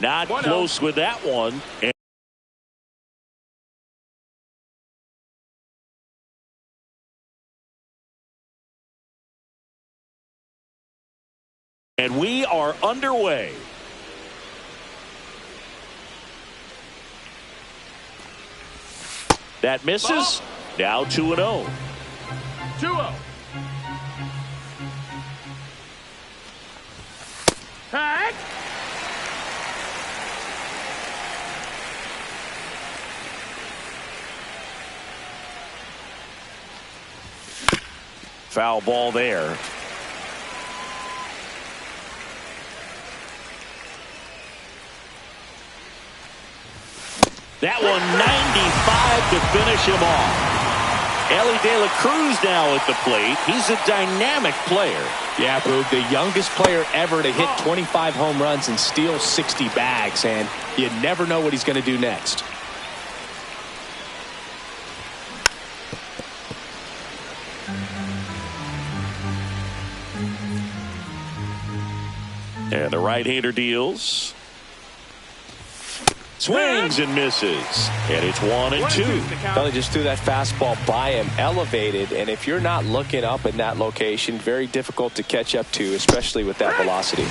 Not close with that one. And we are underway. That misses. Now 2-0. 2-0. Tag. Foul ball there. That one 95 to finish him off. Elly De La Cruz now at the plate. He's a dynamic player. Yeah, Boog, the youngest player ever to hit 25 home runs and steal 60 bags, and you never know what he's going to do next. And the right-hander deals. Swings and misses. And it's 1-2. Well, he just threw that fastball by him, elevated, and if you're not looking up in that location, very difficult to catch up to, especially with that velocity.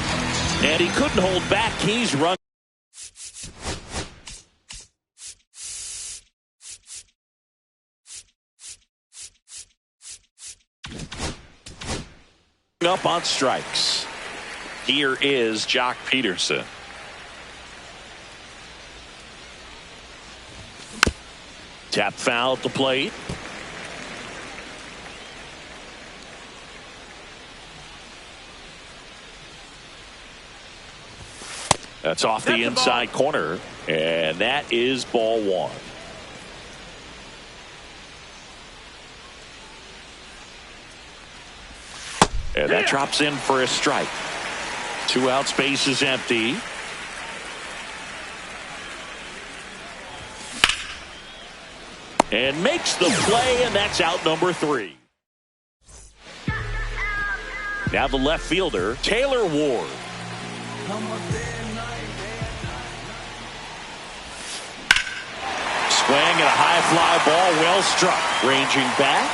And he couldn't hold back. He's run up on strikes. Here is Joc Pederson. Tap foul at the plate. That's off the inside corner, and that is ball one. And that drops in for a strike. 2 outs, base is empty. And makes the play, and that's out number 3. Now the left fielder, Taylor Ward. Swing and a high fly ball, well struck. Ranging back.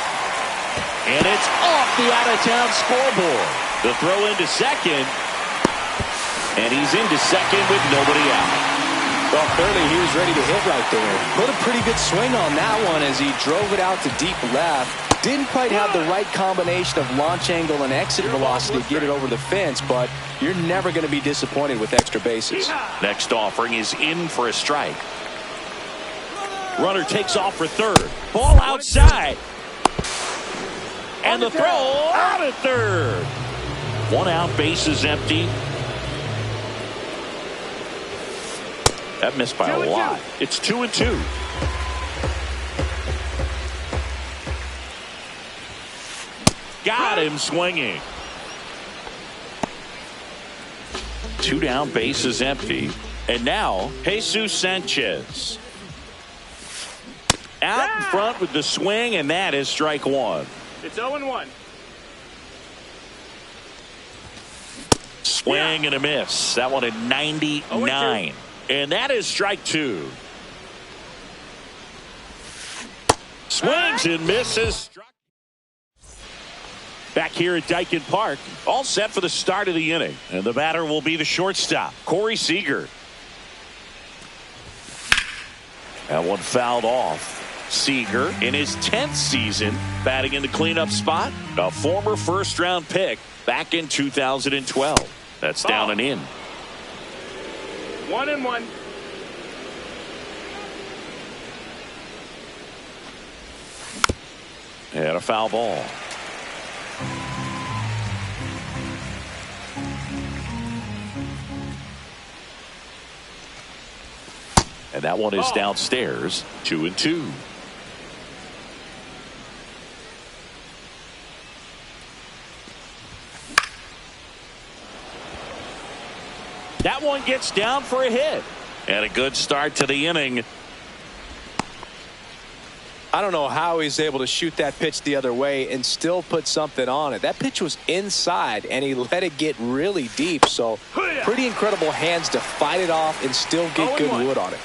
And it's off the out-of-town scoreboard. The throw into second. And he's into second with nobody out. Well, clearly he was ready to hit right there. Put a pretty good swing on that one as he drove it out to deep left. Didn't quite have the right combination of launch angle and exit velocity to get it over the fence, but you're never going to be disappointed with extra bases. Next offering is in for a strike. Runner takes off for third. Ball outside. And the throw out at third. 1 out, base is empty. That missed by a lot. It's 2-2. Got him swinging. 2 down, base is empty. And now, Jesus Sanchez. Out in front with the swing, and that is strike 1. It's 0-1. Swing and a miss. That one at 99. And that is strike 2. Swings and misses. Back here at Daikin Park, all set for the start of the inning. And the batter will be the shortstop, Corey Seager. That one fouled off. Seager in his 10th season batting in the cleanup spot. A former first-round pick back in 2012. That's down and in. 1-1. And a foul ball. And that one is downstairs. 2-2. That one gets down for a hit. And a good start to the inning. I don't know how he's able to shoot that pitch the other way and still put something on it. That pitch was inside, and he let it get really deep. So Pretty incredible hands to fight it off and still get good wood on it.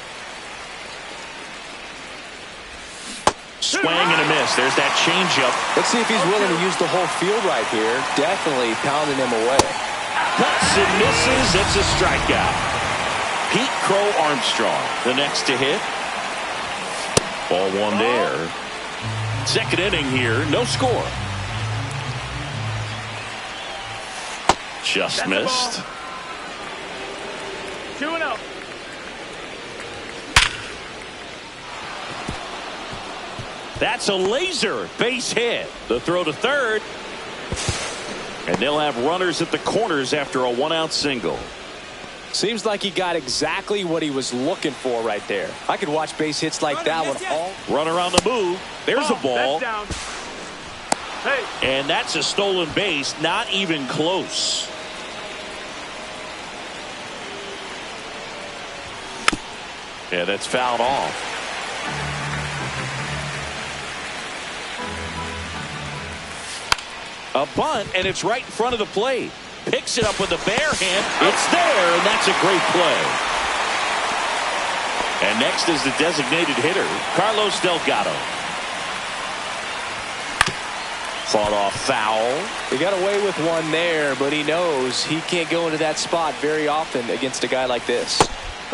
Swing and a miss. There's that changeup. Let's see if he's willing to use the whole field right here. Definitely pounding him away. Cuts and misses. It's a strikeout. Pete Crow Armstrong, the next to hit. Ball one there. Second inning here, no score. Just missed. 2-0. That's a laser base hit. The throw to third. And they'll have runners at the corners after a one-out single. Seems like he got exactly what he was looking for right there. I could watch base hits like that one all. Runner on the move. There's a ball. That's down. Hey. And that's a stolen base. Not even close. Yeah, that's fouled off. A bunt, and it's right in front of the plate. Picks it up with the bare hand. It's there, and that's a great play. And next is the designated hitter, Carlos Delgado. Fought off foul. He got away with one there, but he knows he can't go into that spot very often against a guy like this.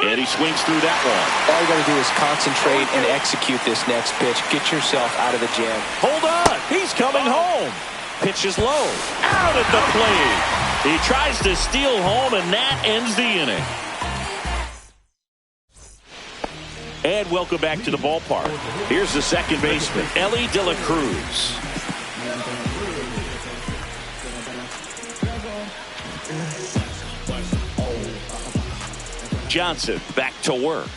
And he swings through that one. All you got to do is concentrate and execute this next pitch. Get yourself out of the jam. Hold on. He's coming home. Pitch is low. Out at the plate. He tries to steal home, and that ends the inning. And welcome back to the ballpark. Here's the second baseman, Elly De La Cruz. Johnson back to work.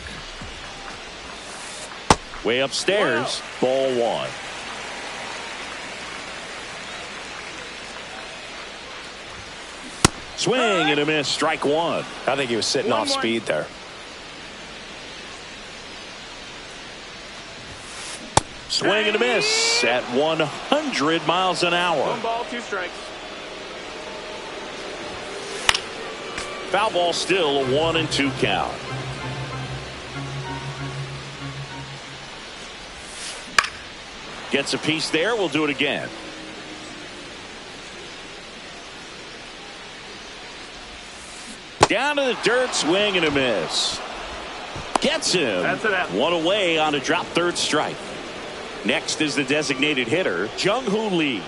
Way upstairs, ball one. Swing and a miss, strike one. I think he was sitting off speed there. Swing and a miss at 100 miles an hour. 1 ball, 2 strikes. Foul ball still, a 1-2 count. Gets a piece there. We'll do it again. Down to the dirt, swing and a miss. Gets him. That's it. One away on a drop third strike. Next is the designated hitter, Jung-Hoo Lee.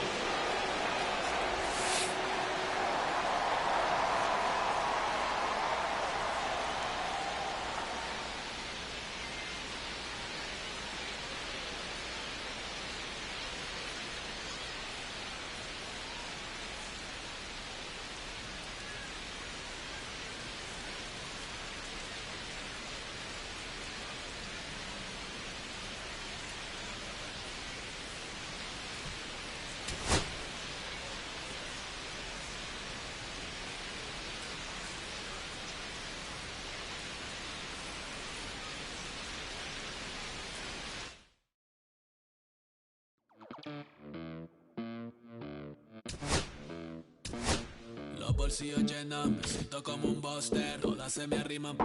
Los bolsillos llenos, me siento como un buster, todas se me arriman.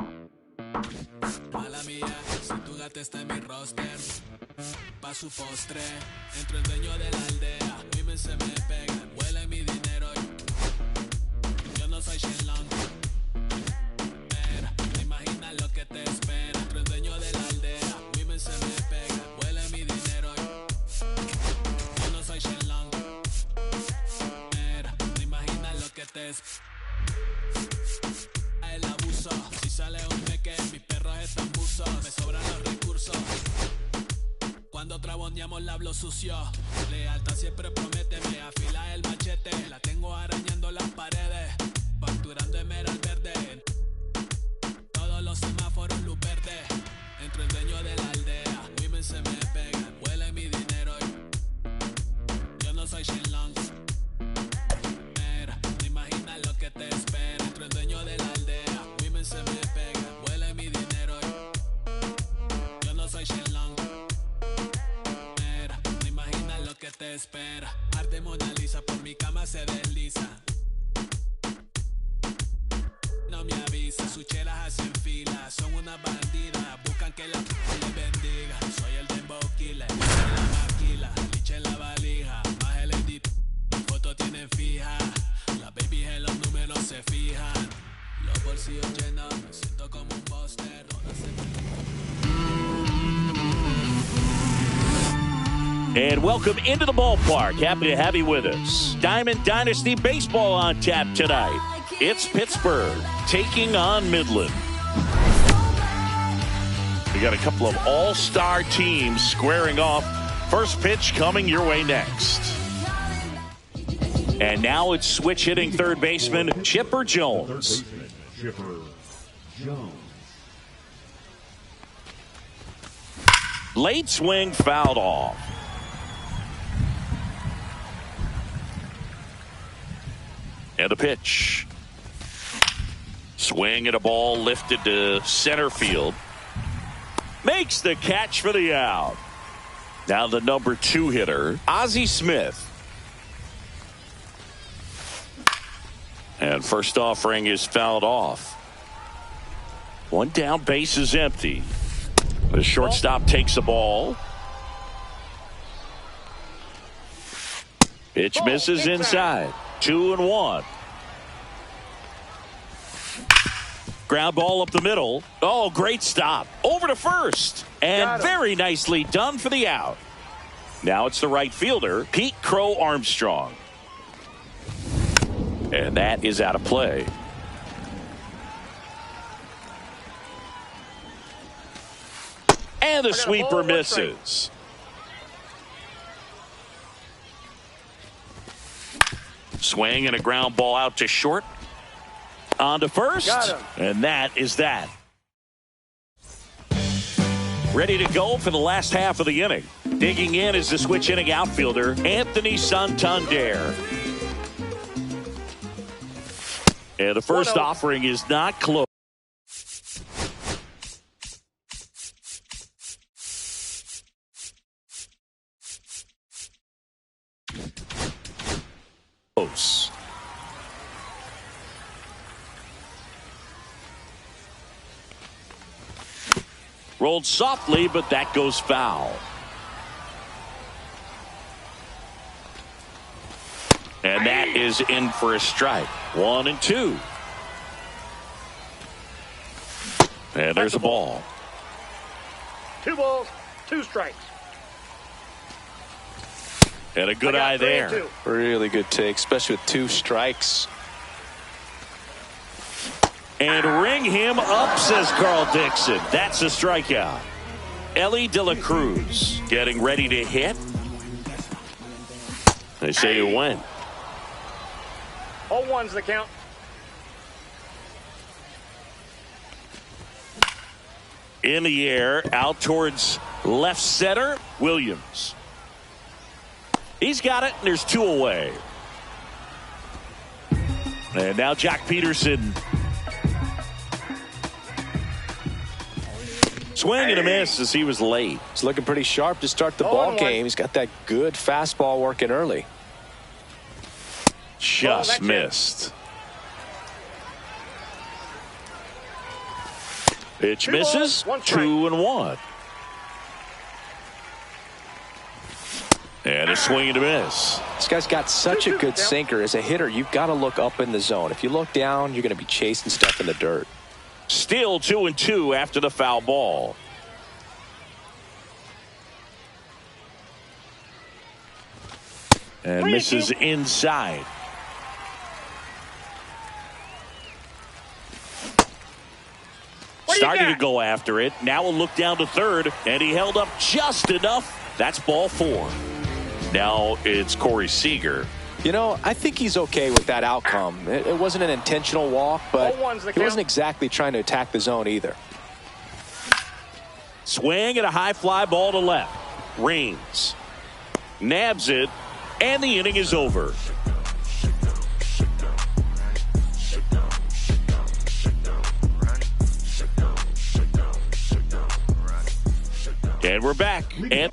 Mala mía, si tu gata está en mi roster, pa' su postre, entro el dueño de la aldea, women se me pegan, huele mi dinero, yo no soy Shenlong, pero te imaginas lo que te espera, entro el dueño de la aldea, women se me pegan, huele mi dinero, yo no soy Shenlong, pero te imaginas lo que te espera. El abuso, si sale un peque, mis perros están buzos, me sobran los recursos. Cuando traboneamos la hablo sucio, lealtad siempre promete, me afila el machete, la tengo arañando las paredes, facturando emerald verde, todos los semáforos luz verde, entro el dueño de la aldea, women se me pegan, huele mi dinero, yo no soy Shenlong, mira, te imaginas lo que te espera, entro el dueño de la aldea, women se me pegan, huele mi dinero, yo no soy Shenlong, mira, te imaginas lo que te espera, arte Mona Lisa, por mi cama se desliza, Esas sucheras hacen fila, son unas bandidas, buscan que la les bendiga. Soy el dembow killer, la maquila, liche en la valija, más el edit, fotos tienen fija, las babies en los números se fijan, los bolsillos llenos, me siento como un buster. And welcome into the ballpark. Happy to have you with us. Diamond Dynasty Baseball on tap tonight. It's Pittsburgh taking on Midland. We got a couple of all-star teams squaring off. First pitch coming your way next. And now it's switch hitting third baseman Chipper Jones. Late swing fouled off. And a pitch. Swing at a ball lifted to center field. Makes the catch for the out. Now the number 2 hitter, Ozzie Smith. And first offering is fouled off. One down, base is empty. The shortstop takes the ball. Pitch misses inside. 2-1. Ground ball up the middle. Oh, great stop. Over to first. And very nicely done for the out. Now it's the right fielder, Pete Crow Armstrong. And that is out of play. And the sweeper misses. Swing and a ground ball out to short. On to first. And that is that. Ready to go for the last half of the inning. Digging in is the switch inning outfielder, Anthony Santander. And the first offering is not close. Rolled softly, but that goes foul. And that is in for a strike. 1-2. And there's a ball. 2 balls, 2 strikes. And a good eye there. Really good take, especially with 2 strikes. And ring him up, says Carl Dixon. That's a strikeout. Ellie De La Cruz getting ready to hit. They say it went. All ones the count. In the air, out towards left center, Williams. He's got it, and there's 2 away. And now Jack Peterson. Swing and a miss as he was late. He's looking pretty sharp to start the ball game. He's got that good fastball working early. Just missed. Pitch misses. 2-1. And a swing and a miss. This guy's got such a good sinker. As a hitter, you've got to look up in the zone. If you look down, you're going to be chasing stuff in the dirt. Still 2-2 after the foul ball. And misses inside. Starting to go after it. Now a look down to third, and he held up just enough. That's ball 4. Now it's Corey Seager. You know, I think he's okay with that outcome. It wasn't an intentional walk, but he wasn't exactly trying to attack the zone either. Swing and a high fly ball to left. Reigns nabs it, and the inning is over. And we're back. And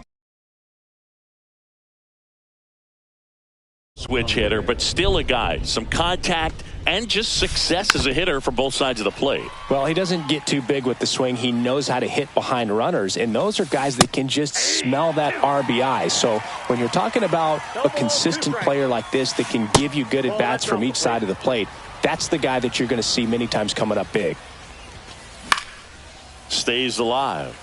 switch hitter, but still a guy. Some contact and just success as a hitter for both sides of the plate. Well, he doesn't get too big with the swing. He knows how to hit behind runners, and those are guys that can just smell that RBI. So when you're talking about a consistent player like this that can give you good at-bats from each side of the plate, that's the guy that you're going to see many times coming up big. Stays alive.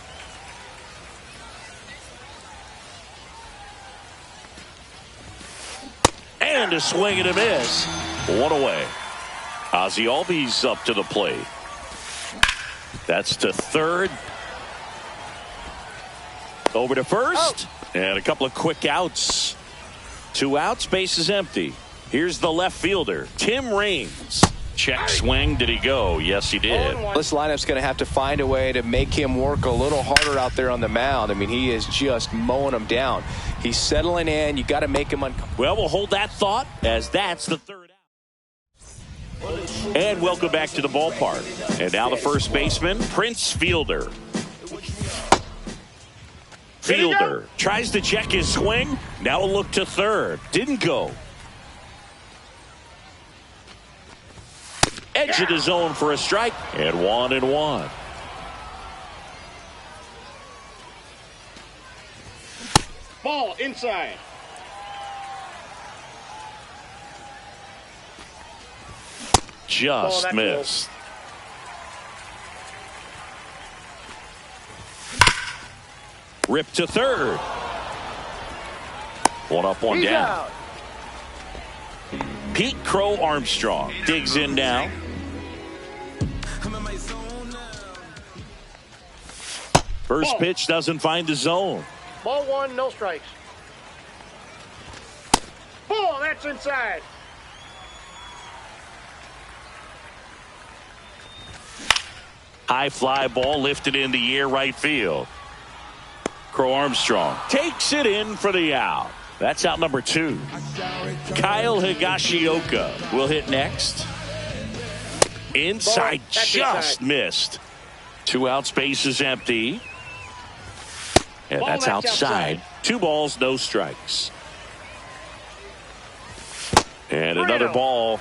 And a swing and a miss. One away. Ozzie Albies up to the plate. That's to third. Over to first. And a couple of quick outs. 2 outs, base is empty. Here's the left fielder, Tim Raines. Check swing. Did he go? Yes, he did. This lineup's going to have to find a way to make him work a little harder out there on the mound. I mean, he is just mowing them down. He's settling in. You got to make him uncomfortable. Well, we'll hold that thought as that's the third out. And welcome back to the ballpark. And now the first baseman, Prince Fielder. Fielder tries to check his swing. Now a look to third. Didn't go. Edge of the zone for a strike. And 1-1. Ball inside. Just missed. Rip to third. 1 up, 1 down. Out. Pete Crow Armstrong digs in now. First pitch doesn't find the zone. Ball 1, no strikes. Ball, that's inside. High fly ball lifted in the air right field. Crow Armstrong takes it in for the out. That's out number 2. Kyle Higashioka will hit next. Inside, just missed. 2 outs, base is empty. And that's outside. 2 balls, no strikes. And another ball.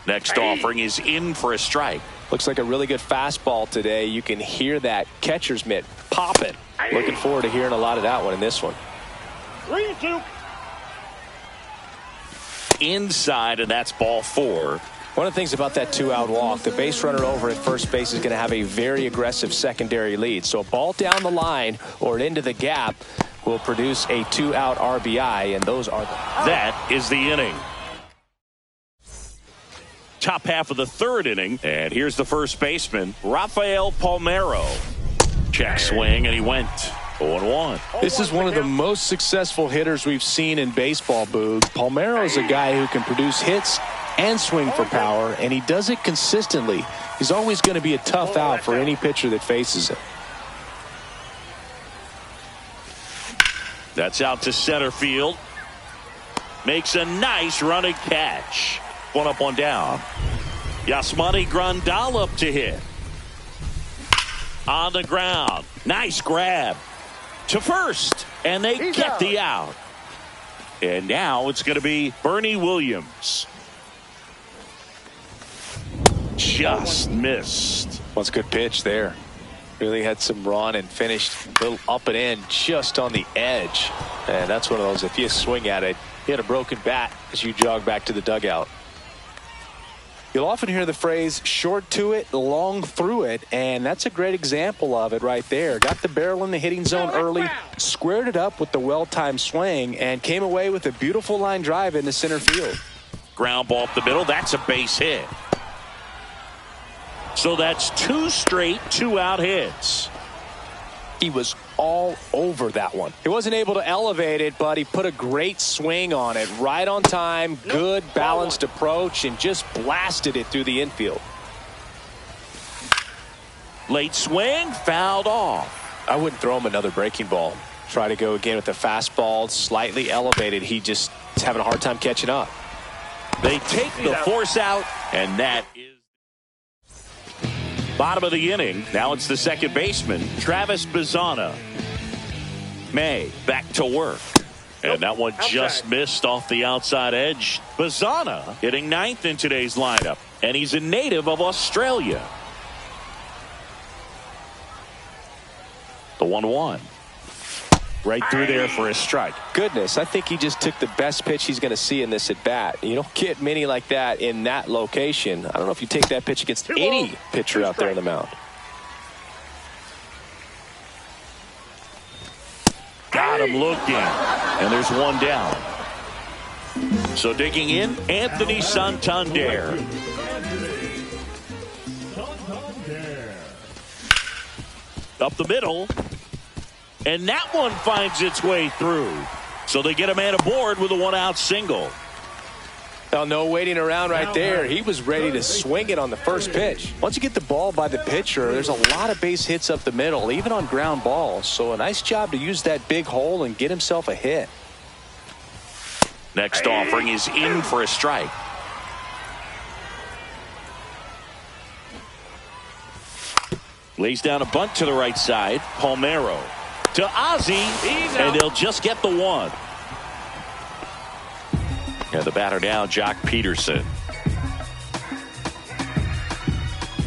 Next offering is in for a strike. Looks like a really good fastball today. You can hear that catcher's mitt popping. Looking forward to hearing a lot of that one in this one. 3-2. Inside, and that's ball 4. One of the things about that 2-out walk, the base runner over at first base is going to have a very aggressive secondary lead. So a ball down the line or into the gap will produce a 2-out RBI, and those are that is the inning. Top half of the third inning, and here's the first baseman, Rafael Palmeiro. Check swing, and he went 0-1. This is one of the most successful hitters we've seen in baseball, Boog. Palmeiro is a guy who can produce hits and swing for power, and he does it consistently. He's always going to be a tough out for any pitcher that faces him. That's out to center field. Makes a nice running catch. 1 up, 1 down. Yasmani Grandal up to hit. On the ground. Nice grab. To first. And they get the out. And now it's going to be Bernie Williams. Just missed. Well, it's a good pitch there. Really had some run and finished a little up and in just on the edge. And that's one of those, if you swing at it, you had a broken bat as you jog back to the dugout. You'll often hear the phrase short to it, long through it, and that's a great example of it right there. Got the barrel in the hitting zone early, squared it up with the well-timed swing, and came away with a beautiful line drive into center field. Ground ball up the middle. That's a base hit. So that's 2 straight 2-out hits. He was all over that one. He wasn't able to elevate it, but he put a great swing on it. Right on time, good balanced approach, and just blasted it through the infield. Late swing, fouled off. I wouldn't throw him another breaking ball. Try to go again with the fastball, slightly elevated. He just is having a hard time catching up. They take the force out, and that is bottom of the inning. Now it's the second baseman, Travis Bazzana. May back to work. And that one just missed off the outside edge. Bazana hitting ninth in today's lineup. And he's a native of Australia. The 1-1. Right through there for a strike. Goodness, I think he just took the best pitch he's going to see in this at bat. You don't get many like that in that location. I don't know if you take that pitch against any pitcher out there on the mound. Got him looking. And there's one down. So digging in, Anthony Santander. Up the middle. And that one finds its way through. So they get a man aboard with a one-out single. Now, no waiting around right there. He was ready to swing it on the first pitch. Once you get the ball by the pitcher, there's a lot of base hits up the middle, even on ground balls. So a nice job to use that big hole and get himself a hit. Next offering is in for a strike. Lays down a bunt to the right side. Palmeiro to Ozzie, and they'll just get the one. And the batter now, Jock Peterson.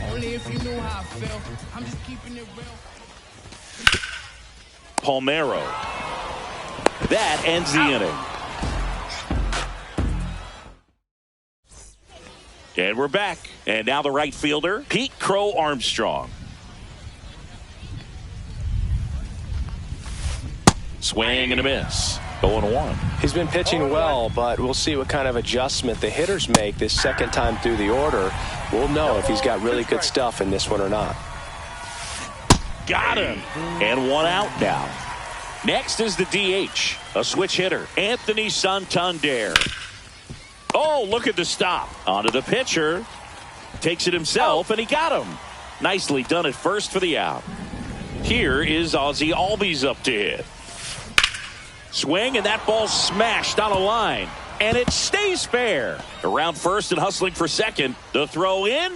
Only if you knew how I felt. I'm just keeping it real. Palmeiro. That ends the inning. And we're back. And now the right fielder, Pete Crow Armstrong. Swing and a miss. 0-1. He's been pitching well, but we'll see what kind of adjustment the hitters make this second time through the order. We'll know if he's got really good stuff in this one or not. Got him. And one out now. Next is the DH, a switch hitter, Anthony Santander. Oh, look at the stop. Onto the pitcher. Takes it himself, and he got him. Nicely done at first for the out. Here is Ozzie Albies up to hit. Swing, and that ball smashed on a line. And it stays fair. Around first and hustling for second. The throw in,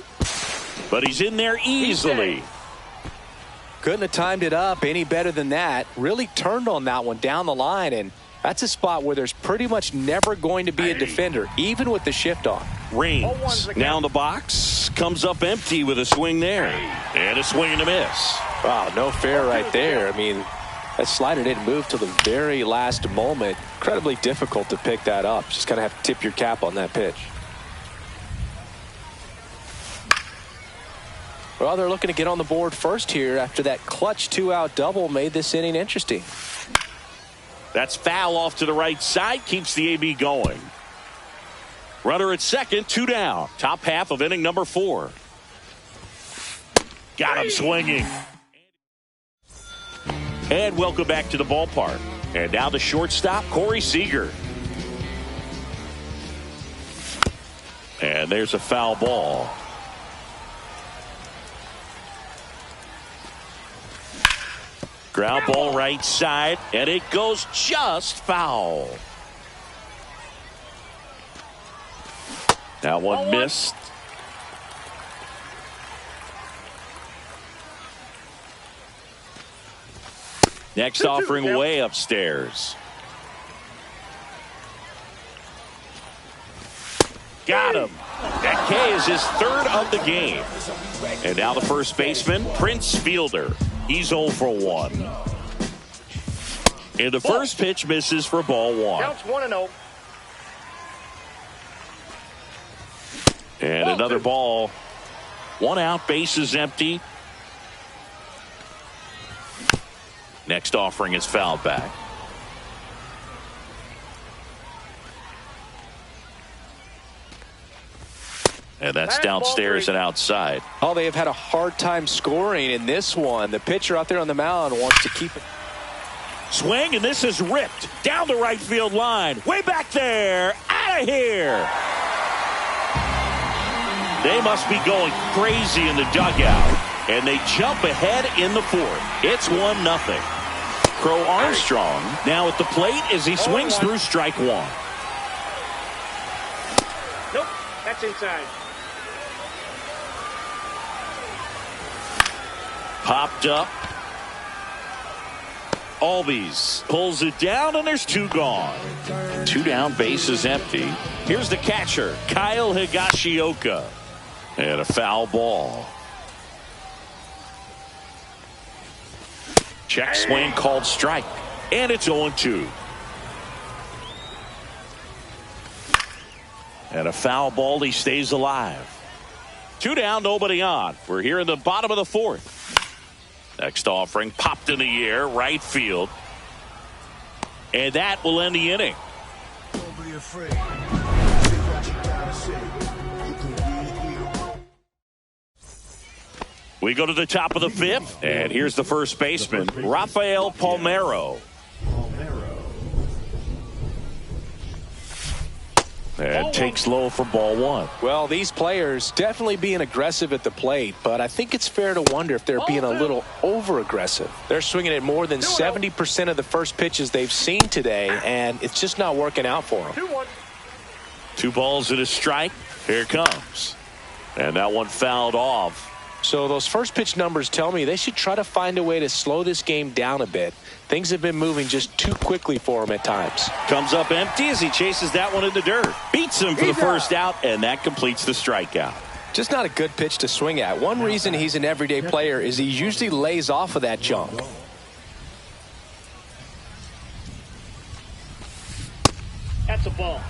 but he's in there easily. Couldn't have timed it up any better than that. Really turned on that one down the line, and that's a spot where there's pretty much never going to be a defender, even with the shift on. Raines now in the box. Comes up empty with a swing there. And a swing and a miss. Wow, no fair right there. I mean, that slider didn't move till the very last moment. Incredibly difficult to pick that up. Just kind of have to tip your cap on that pitch. Well, they're looking to get on the board first here after that clutch two-out double made this inning interesting. That's foul off to the right side. Keeps the AB going. Runner at second, 2 down. Top half of inning number 4. Got him swinging. And welcome back to the ballpark. And now the shortstop, Corey Seager. And there's a foul ball. Ground ball right side, and it goes just foul. That one missed. Next offering way upstairs. Got him. That K is his third of the game. And now the first baseman, Prince Fielder. He's 0 for 1. And the first pitch misses for ball 1. Counts 1-0. And another ball. 1 out, base is empty. Next offering is fouled back. And that's downstairs and outside. Oh, they have had a hard time scoring in this one. The pitcher out there on the mound wants to keep it. Swing, and this is ripped down the right field line. Way back there. Out of here. They must be going crazy in the dugout. And they jump ahead in the 4th. It's 1-0. Crow Armstrong now at the plate as he swings through strike 1. Nope, that's inside. Popped up. Albies pulls it down, and there's two gone. Two down, bases empty. Here's the catcher, Kyle Higashioka. And a foul ball. Check swing called strike. And it's 0-2. And a foul ball. He stays alive. Two down, nobody on. We're here in the bottom of the fourth. Next offering popped in the air, right field. And that will end the inning. Don't be afraid. Say what you gotta say. You can be here. We go to the top of the fifth, and here's the first baseman, Rafael Palmeiro. And takes low for ball one. Well, these players definitely being aggressive at the plate, but I think it's fair to wonder if they're being a little over-aggressive. They're swinging at more than 70% of the first pitches they've seen today, and it's just not working out for them. 2-1. Two balls and a strike. Here it comes. And that one fouled off. So those first pitch numbers tell me they should try to find a way to slow this game down a bit. Things have been moving just too quickly for him at times. Comes up empty as he chases that one in the dirt. Beats him for the first out, and that completes the strikeout. Just not a good pitch to swing at. One reason he's an everyday player is he usually lays off of that jump. That's a ball.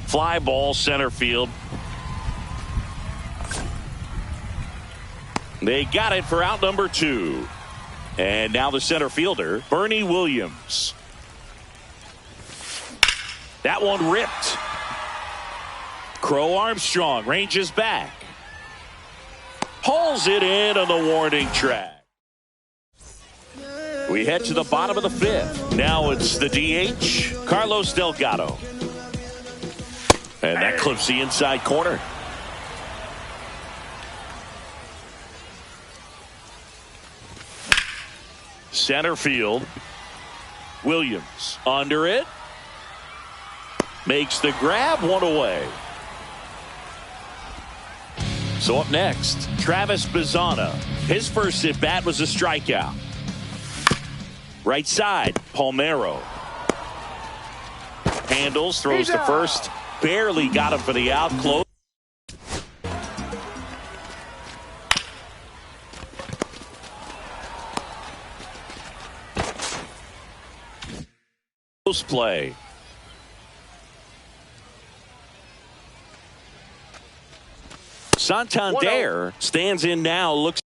Fly ball center field. They got it for out number 2. And now the center fielder, Bernie Williams. That one ripped. Crow Armstrong ranges back. Hauls it in on the warning track. We head to the bottom of the fifth. Now it's the DH, Carlos Delgado. And that clips the inside corner. Center field. Williams under it. Makes the grab, one away. So up next, Travis Bazzana. His first at bat was a strikeout. Right side, Palmeiro. Handles, throws to first. Barely got him for the out. Close. Close play. Santander stands in now, looks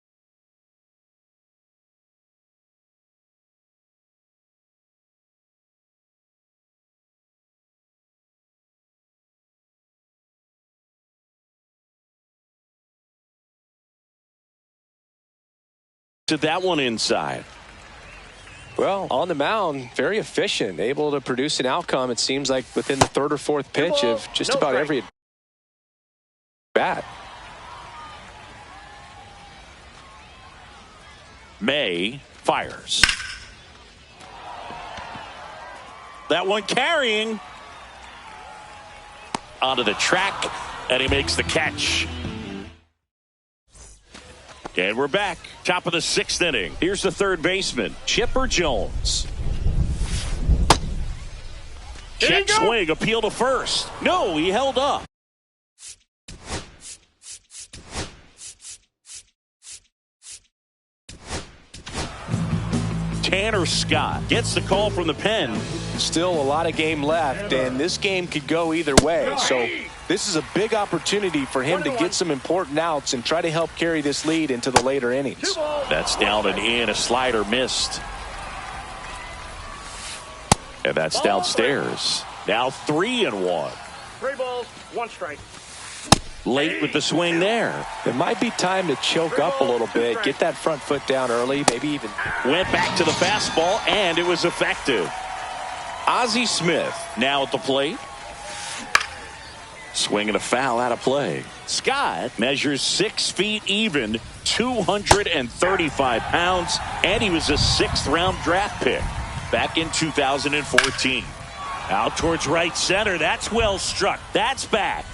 to that one inside. Well, on the mound, very efficient, able to produce an outcome, it seems like, within the third or fourth pitch of just about every bat. May fires. That one carrying onto the track, and he makes the catch. And we're back. Top of the sixth inning. Here's the third baseman, Chipper Jones. Check swing, appeal to first. No, he held up. Tanner Scott gets the call from the pen. Still a lot of game left, and this game could go either way. So this is a big opportunity for him to get some important outs and try to help carry this lead into the later innings. That's down and in. A slider missed. And that's downstairs. Now 3-1. 3 balls, 1 strike. Late with the swing there. It might be time to choke up a little bit, get that front foot down early, maybe even. Went back to the fastball, and it was effective. Ozzie Smith now at the plate. Swinging a foul out of play. Scott measures 6 feet even, 235 pounds, and he was a 6th-round draft pick back in 2014. Out towards right center. That's well struck. That's back.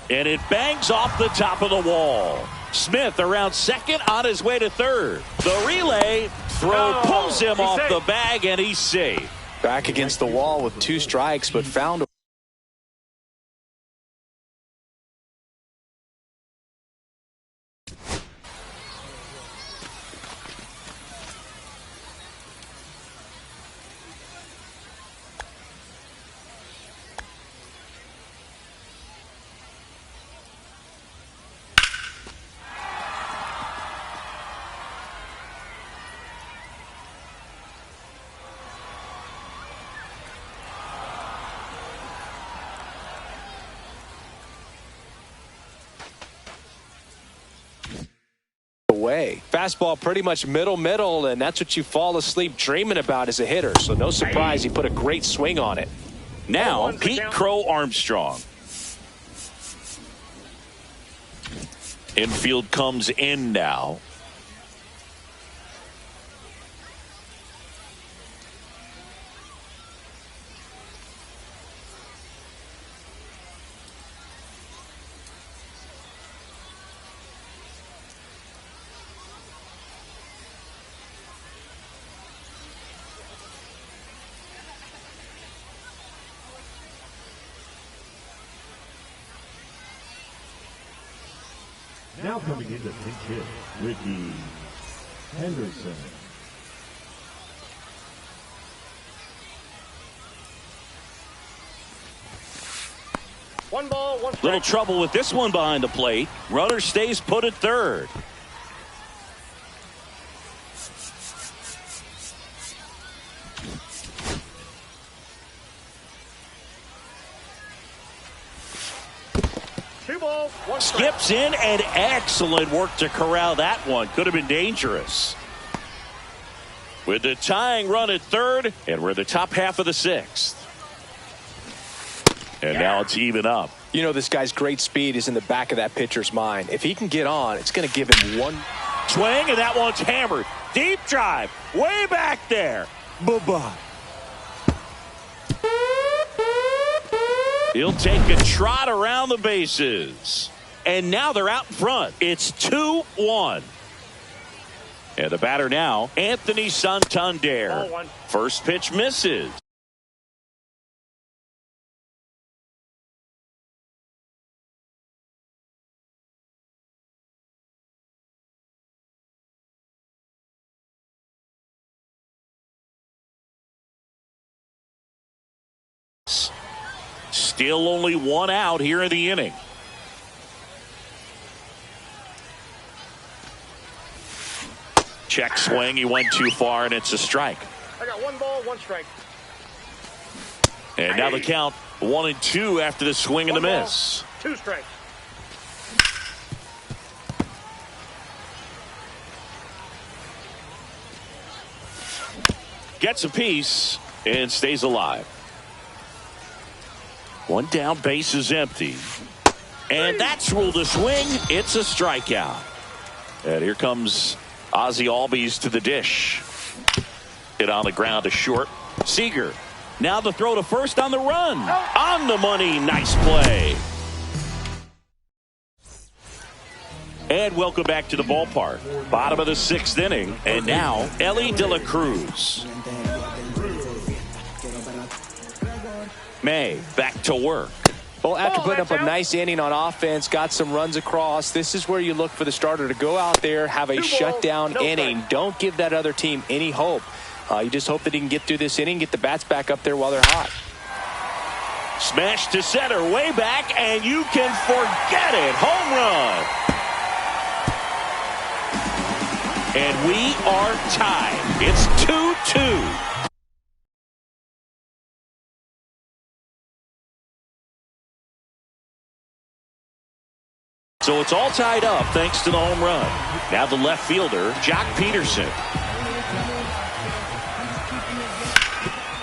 And it bangs off the top of the wall. Smith around second on his way to third. The relay throw pulls him off the bag, and he's safe. Back against the wall with 2 strikes, but found a away. Fastball pretty much middle, and that's what you fall asleep dreaming about as a hitter. So no surprise he put a great swing on it. Now, Pete Crow Armstrong. Infield comes in now. Now coming into pinch hit, Ricky Henderson. One ball, one strike. Little trouble with this one behind the plate. Runner stays put at third. One strike. Skips in, and excellent work to corral that one. Could have been dangerous. With the tying run at third, and we're the top half of the 6th. And now it's even up. You know this guy's great speed is in the back of that pitcher's mind. If he can get on, it's going to give him one Swing, and that one's hammered. Deep drive, way back there. Bye-bye. He'll take a trot around the bases. And now they're out in front. It's 2-1. And the batter now, Anthony Santander. First pitch misses. Still only 1 out here in the inning. Check swing. He went too far, and it's a strike. I got 1 ball, 1 strike. And now the count 1-2 after the swing and the miss. 2 strikes. Gets a piece and stays alive. 1 down, base is empty. And that's ruled a swing. It's a strikeout. And here comes Ozzie Albies to the dish. Hit on the ground to short. Seager. Now the throw to first on the run. On the money. Nice play. And welcome back to the ballpark. Bottom of the 6th inning. And now Elly De La Cruz. May back to work. Well, after putting up a nice inning on offense, got some runs across, this is where you look for the starter to go out there, have a shutdown inning. Don't give that other team any hope. You just hope that he can get through this inning, get the bats back up there while they're hot. Smash to center, way back, and you can forget it. Home run. And we are tied. It's 2-2. So it's all tied up thanks to the home run. Now the left fielder, Jock Peterson.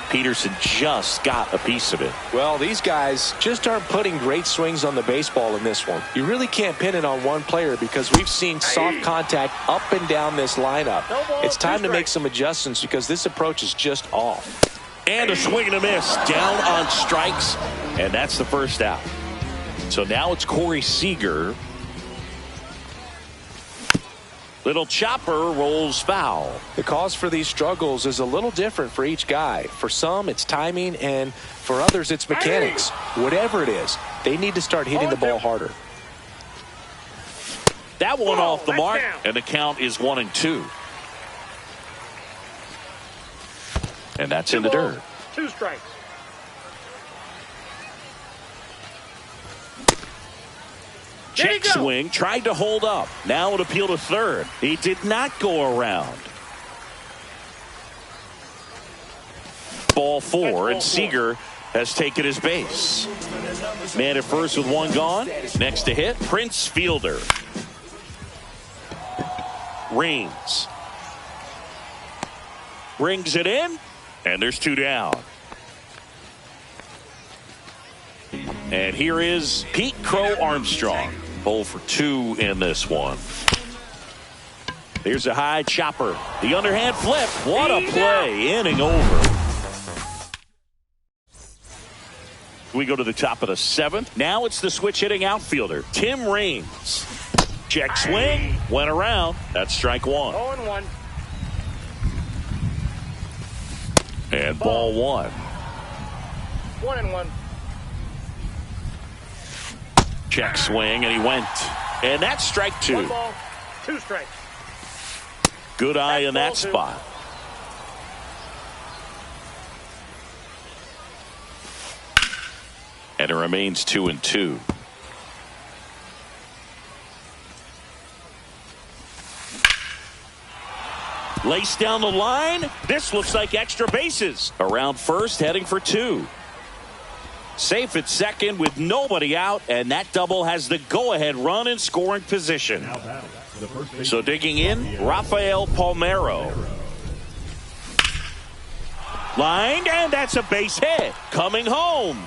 Peterson just got a piece of it. Well, these guys just aren't putting great swings on the baseball in this one. You really can't pin it on one player because we've seen soft contact up and down this lineup. It's time to make some adjustments because this approach is just off. And a swing and a miss. Down on strikes. And that's the first out. So now it's Corey Seager. Little chopper rolls foul. The cause for these struggles is a little different for each guy. For some, it's timing, and for others, it's mechanics. Whatever it is, they need to start hitting the ball harder. That one off the mark, down. and the count is 1-2. And that's Two in the balls, dirt. 2 strikes. There you Check go. swing, tried to hold up. Now an appeal to third. He did not go around. Ball 4, and Seager has taken his base. Man at first with one gone. Next to hit, Prince Fielder. Reigns. Brings it in, and there's 2 down. And here is Pete Crow Armstrong. 0 for 2 in this one. There's a high chopper. The underhand flip. What a play. Inning over. We go to the top of the 7th. Now it's the switch hitting outfielder, Tim Raines. Check swing. Went around. That's strike 1. 0-1. And ball 1. 1-1. Check swing, and he went. And that's strike 2. 1 ball, 2 strikes. Good eye in that That's ball 2. spot. And it remains 2-2. Lace down the line. This looks like extra bases. Around first, heading for 2. Safe at second with nobody out, and that double has the go-ahead run in scoring position. Now batting the first baseman. So digging in, Rafael Palmeiro. Lined, and that's a base hit. Coming home.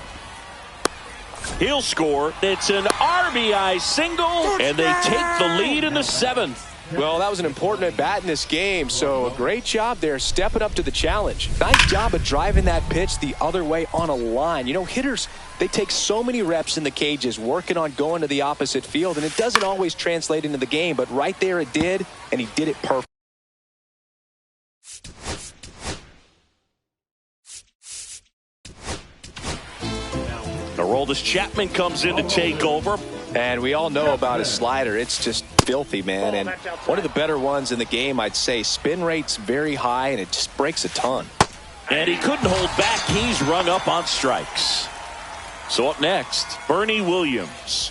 He'll score. It's an RBI single, and they take the lead in the 7th. Well, that was an important at-bat in this game, so a great job there stepping up to the challenge. Nice job of driving that pitch the other way on a line. You know, hitters, they take so many reps in the cages working on going to the opposite field, and it doesn't always translate into the game, but right there it did, and he did it perfect. Aroldis Chapman comes in to take over. And we all know about his slider. It's just filthy, man. And one of the better ones in the game, I'd say. Spin rate's very high, and it just breaks a ton. And he couldn't hold back. He's rung up on strikes. So up next, Bernie Williams.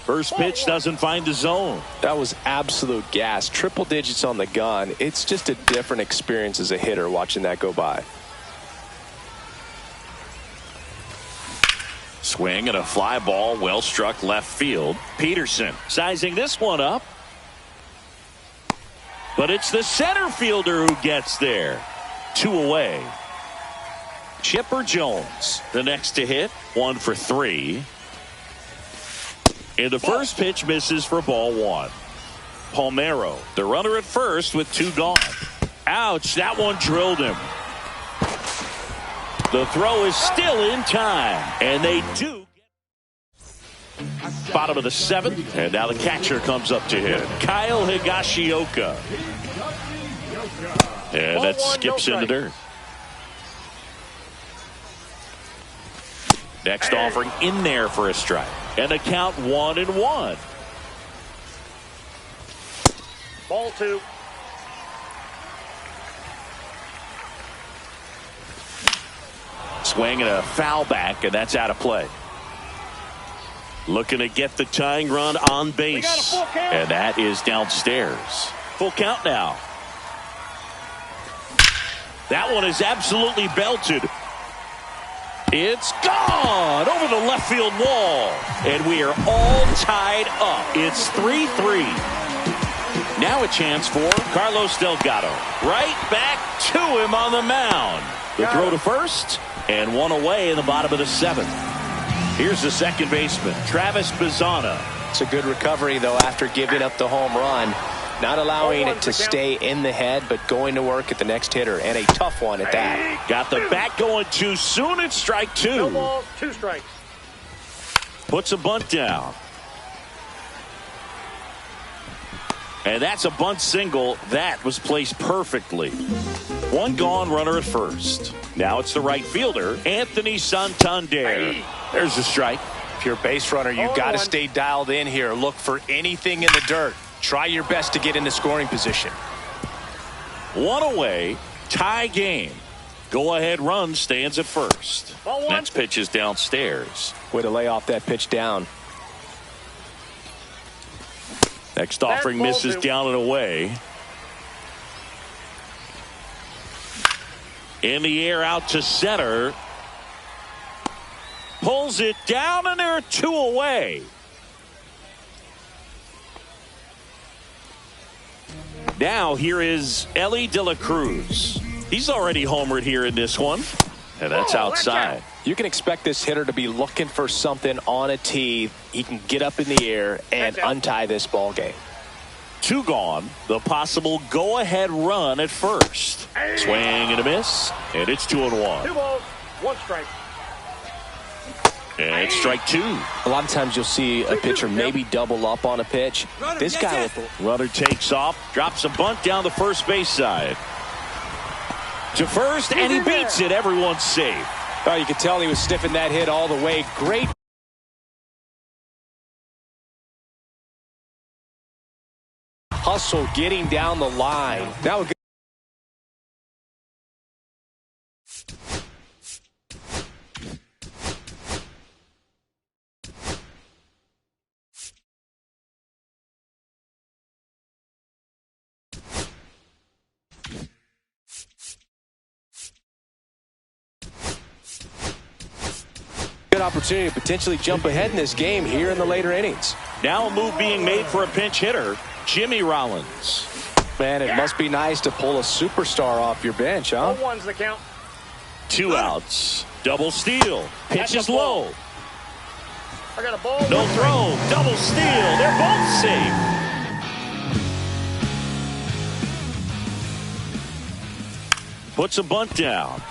First pitch doesn't find the zone. That was absolute gas. Triple digits on the gun. It's just a different experience as a hitter watching that go by. Swing and a fly ball, well struck left field. Peterson sizing this one up. But it's the center fielder who gets there. 2 away. Chipper Jones, the next to hit. 1 for 3. And the first pitch misses for ball 1. Palmeiro, the runner at first with 2 gone. Ouch, that one drilled him. The throw is still in time, and they do. Bottom of the 7th, and now the catcher comes up to hit. Kyle Higashioka. And that skips in the dirt. Next offering in there for a strike. And the count 1-1. Ball 2. Swing and a foul back, and that's out of play. Looking to get the tying run on base. got a full count. And that is downstairs. Full count now. That one is absolutely belted. It's gone over the left field wall. And we are all tied up. It's 3-3. Now a chance for Carlos Delgado. Right back to him on the mound. The throw to first, and 1 away in the bottom of the 7th. Here's the second baseman, Travis Bazzana. It's a good recovery, though, after giving up the home run. Not allowing it to stay in the head, but going to work at the next hitter, and a tough one at that. Got the bat going too soon. It's strike 2. No balls, 2 strikes. Puts a bunt down. And that's a bunt single. That was placed perfectly. One gone, runner at first. Now it's the right fielder, Anthony Santander. There's a strike. If you're a base runner, you've got to stay dialed in here. Look for anything in the dirt. Try your best to get into scoring position. One away, tie game. Go-ahead run stands at first. Next pitch is downstairs. Way to lay off that pitch down. Next offering misses down and away. In the air out to center. Pulls it down, and there are two away. Now here is Elly De La Cruz. He's already homered here in this one, and that's outside. You can expect this hitter to be looking for something on a tee. He can get up in the air and untie this ball game. Two gone. The possible go-ahead run at first. Swing and a miss, and it's 2-1. 2 balls, 1 strike. And it's strike 2. A lot of times you'll see a pitcher maybe double up on a pitch. This guy, runner takes off, drops a bunt down the first base side. To first, and he beats it. Everyone's safe. Oh, you could tell he was stiffing that hit all the way. Great. Hustle getting down the line. Now good opportunity to potentially jump ahead in this game here in the later innings. Now a move being made for a pinch hitter, Jimmy Rollins. Man, it must be nice to pull a superstar off your bench, huh? 1-1's the count. 2 outs. Double steal. Pitch is low. I got a ball. No throw. Double steal. They're both safe. Puts a bunt down.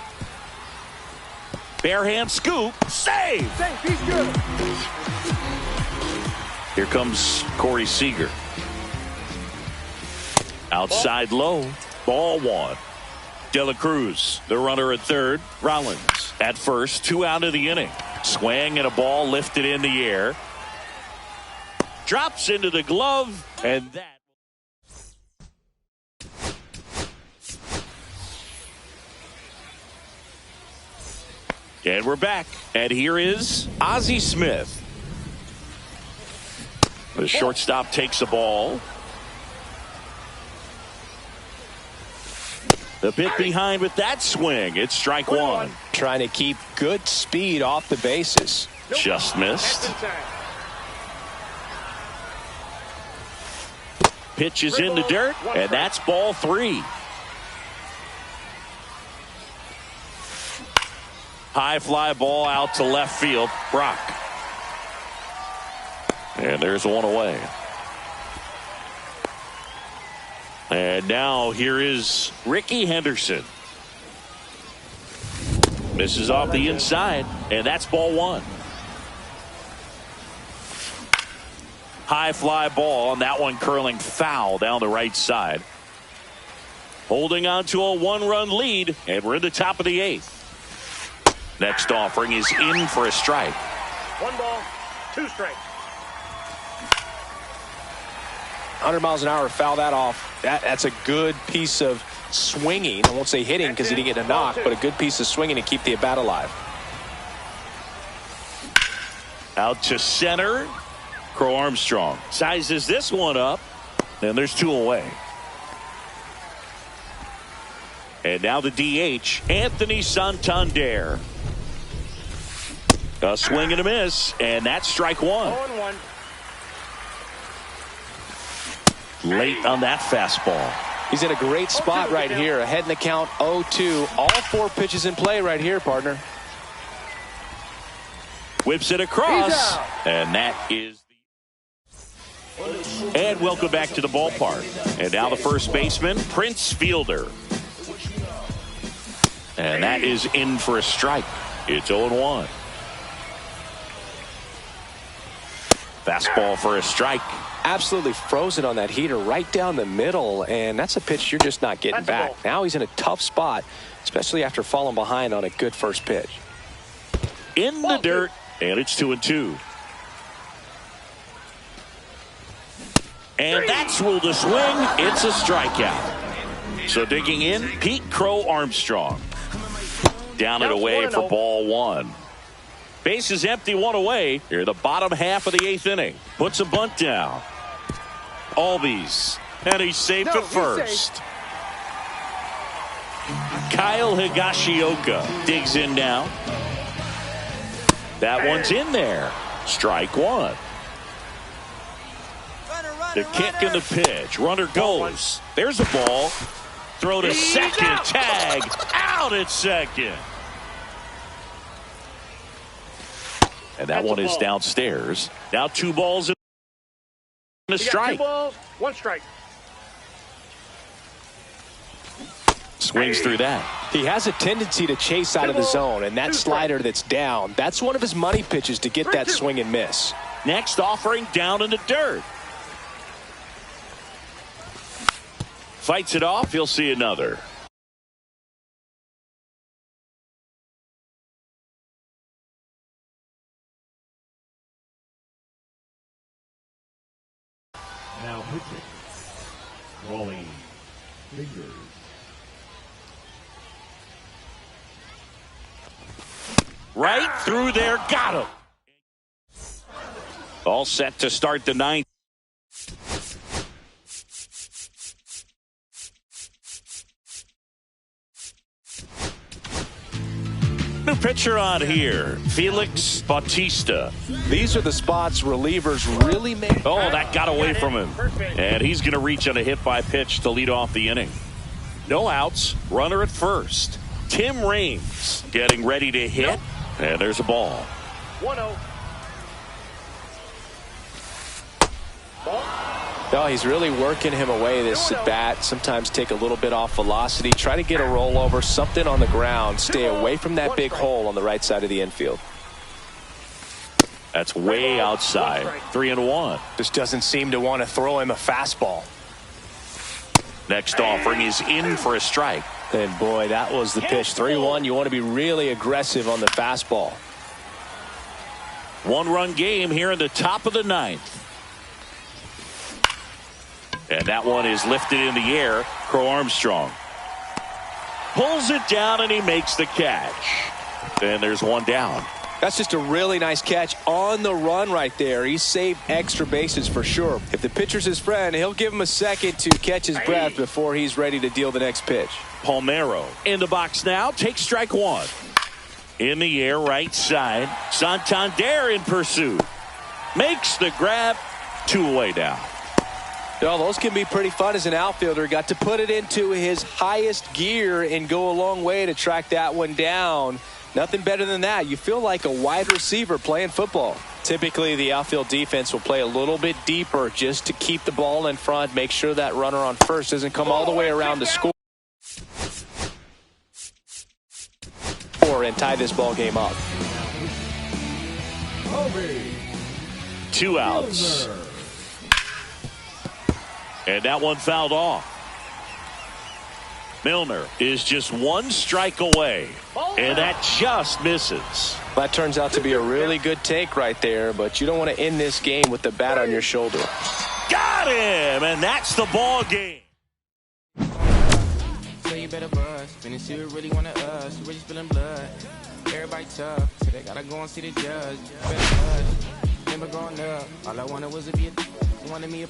Barehand scoop. Save. He's good. Here comes Corey Seager. Outside low. Ball 1. De La Cruz, the runner at third. Rollins at first. 2 out of the inning. Swing and a ball lifted in the air. Drops into the glove, and that. And we're back. And here is Ozzie Smith. The shortstop takes the ball. The bit behind with that swing. It's strike 1. Trying to keep good speed off the bases. Just missed. Pitch is in the dirt, and that's ball 3. High fly ball out to left field. Brock. And there's one away. And now here is Rickey Henderson. Misses off the inside, and that's ball 1. High fly ball, and that one curling foul down the right side. Holding on to a 1-run lead, and we're in the top of the 8th. Next offering is in for a strike. 1 ball, 2 strikes. 100 miles an hour, foul that off. That's a good piece of swinging. I won't say hitting because he didn't get a knock, but a good piece of swinging to keep the at bat alive. Out to center. Crow Armstrong sizes this one up, and there's 2 away. And now the DH, Anthony Santander. A swing and a miss, and that's strike 1. 0-1. Late on that fastball. He's in a great spot right here. Ahead in the count, 0-2. All 4 pitches in play right here, partner. Whips it across, and that is the... And welcome back to the ballpark. And now the first baseman, Prince Fielder. And that is in for a strike. It's 0-1. Fastball for a strike. Absolutely frozen on that heater right down the middle, and that's a pitch you're just not getting back. Now he's in a tough spot, especially after falling behind on a good first pitch. In the dirt, and it's 2-2. And that's ruled a swing. It's a strikeout. So digging in, Pete Crow Armstrong. Down and away for ball one. Base is empty, one away. Here, the bottom half of the 8th inning. Puts a bunt down. Albies. And he's safe at first. Kyle Higashioka digs in now. That one's in there. Strike one. The kick and the pitch. Runner goes. There's a ball. Throw to second. Tag. Out at second. And that one is downstairs. Now 2 balls and a strike. 2 balls, 1 strike. Swings through that. He has a tendency to chase out of the zone, and that slider that's down, that's one of his money pitches to get that swing and miss. Next offering down in the dirt. Fights it off. He'll see another. Now pitching. Wally Fingers. Right through there. Got him. All set to start the 9th. New pitcher on here, Felix Bautista. These are the spots relievers really make. Oh, that got away from him. And he's going to reach on a hit by pitch to lead off the inning. No outs, runner at first. Tim Raines getting ready to hit. And there's a ball. 1-0. No, he's really working him away this at bat. Sometimes take a little bit off velocity. Try to get a rollover, something on the ground. Stay away from that big hole on the right side of the infield. That's way outside. 3-1. Just doesn't seem to want to throw him a fastball. Next offering is in for a strike. And boy, that was the pitch. 3-1. You want to be really aggressive on the fastball. 1-run game here in the top of the 9th. And that one is lifted in the air. Crow Armstrong pulls it down and he makes the catch. And there's one down. That's just a really nice catch on the run right there. He saved extra bases for sure. If the pitcher's his friend, he'll give him a second to catch his breath before he's ready to deal the next pitch. Palmeiro in the box now. Takes strike one. In the air, right side. Santander in pursuit. Makes the grab. 2 away now. No, those can be pretty fun as an outfielder. Got to put it into his highest gear and go a long way to track that one down. Nothing better than that. You feel like a wide receiver playing football. Typically, the outfield defense will play a little bit deeper just to keep the ball in front, make sure that runner on first doesn't come all the way around to score and tie this ball game up. 2 outs. And that one fouled off. Milner is just 1 strike away. And that just misses. That turns out to be a really good take right there, but you don't want to end this game with the bat on your shoulder. Got him! And that's the ball game. So you better buzz. Finish you really want to us. You really spilling blood. Everybody tough. So they gotta go and see the judge. Better buzz. Never growing up. All I wanted was to be a... Wanted me a...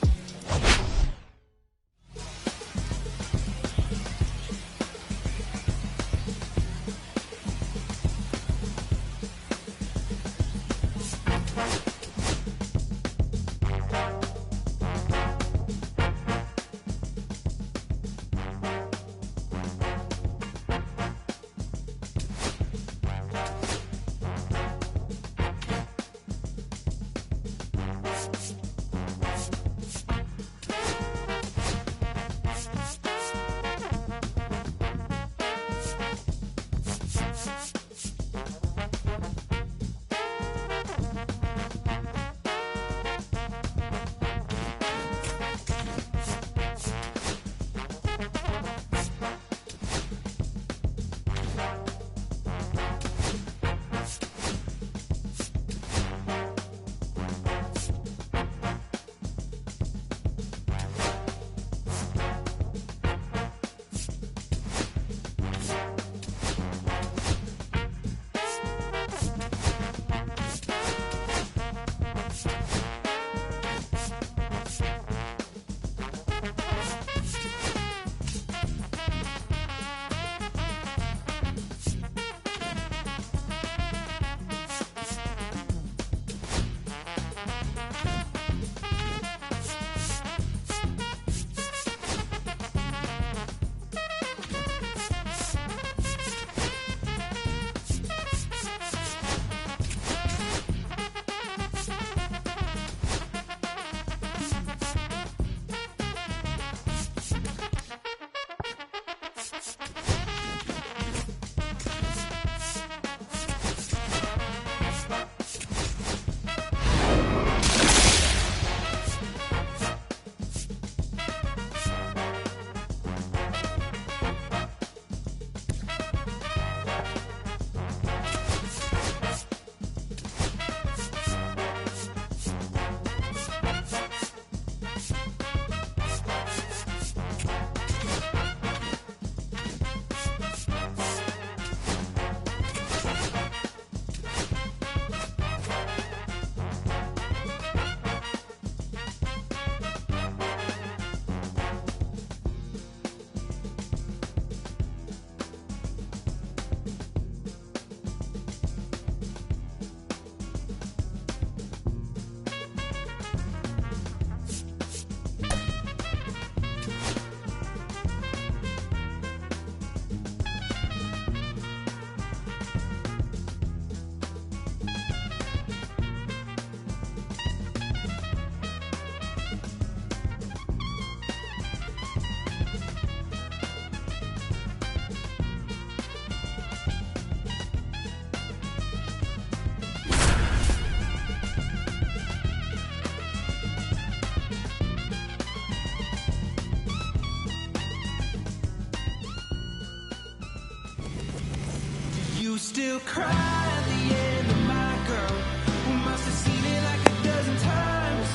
still cry at the end of my girl, who must have seen it like a dozen times.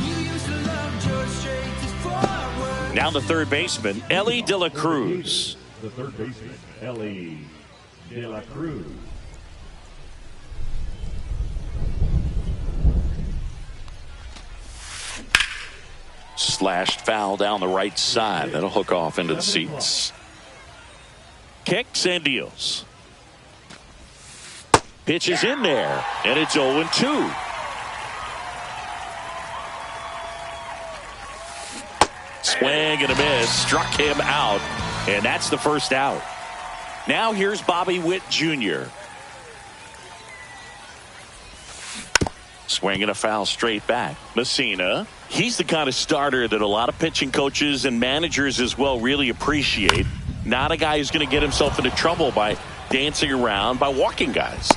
You used to love George Strait just forward. Now the third baseman, Elly De La Cruz. The third baseman, Elly De La Cruz. Slashed foul down the right side. That'll hook off into the seats. Kicks and deals. Pitch is in there, and it's 0-2. Swing and a miss. Struck him out, and that's the first out. Now here's Bobby Witt Jr. Swing and a foul straight back. Messina. He's the kind of starter that a lot of pitching coaches and managers as well really appreciate. Not a guy who's going to get himself into trouble by dancing around, by walking guys.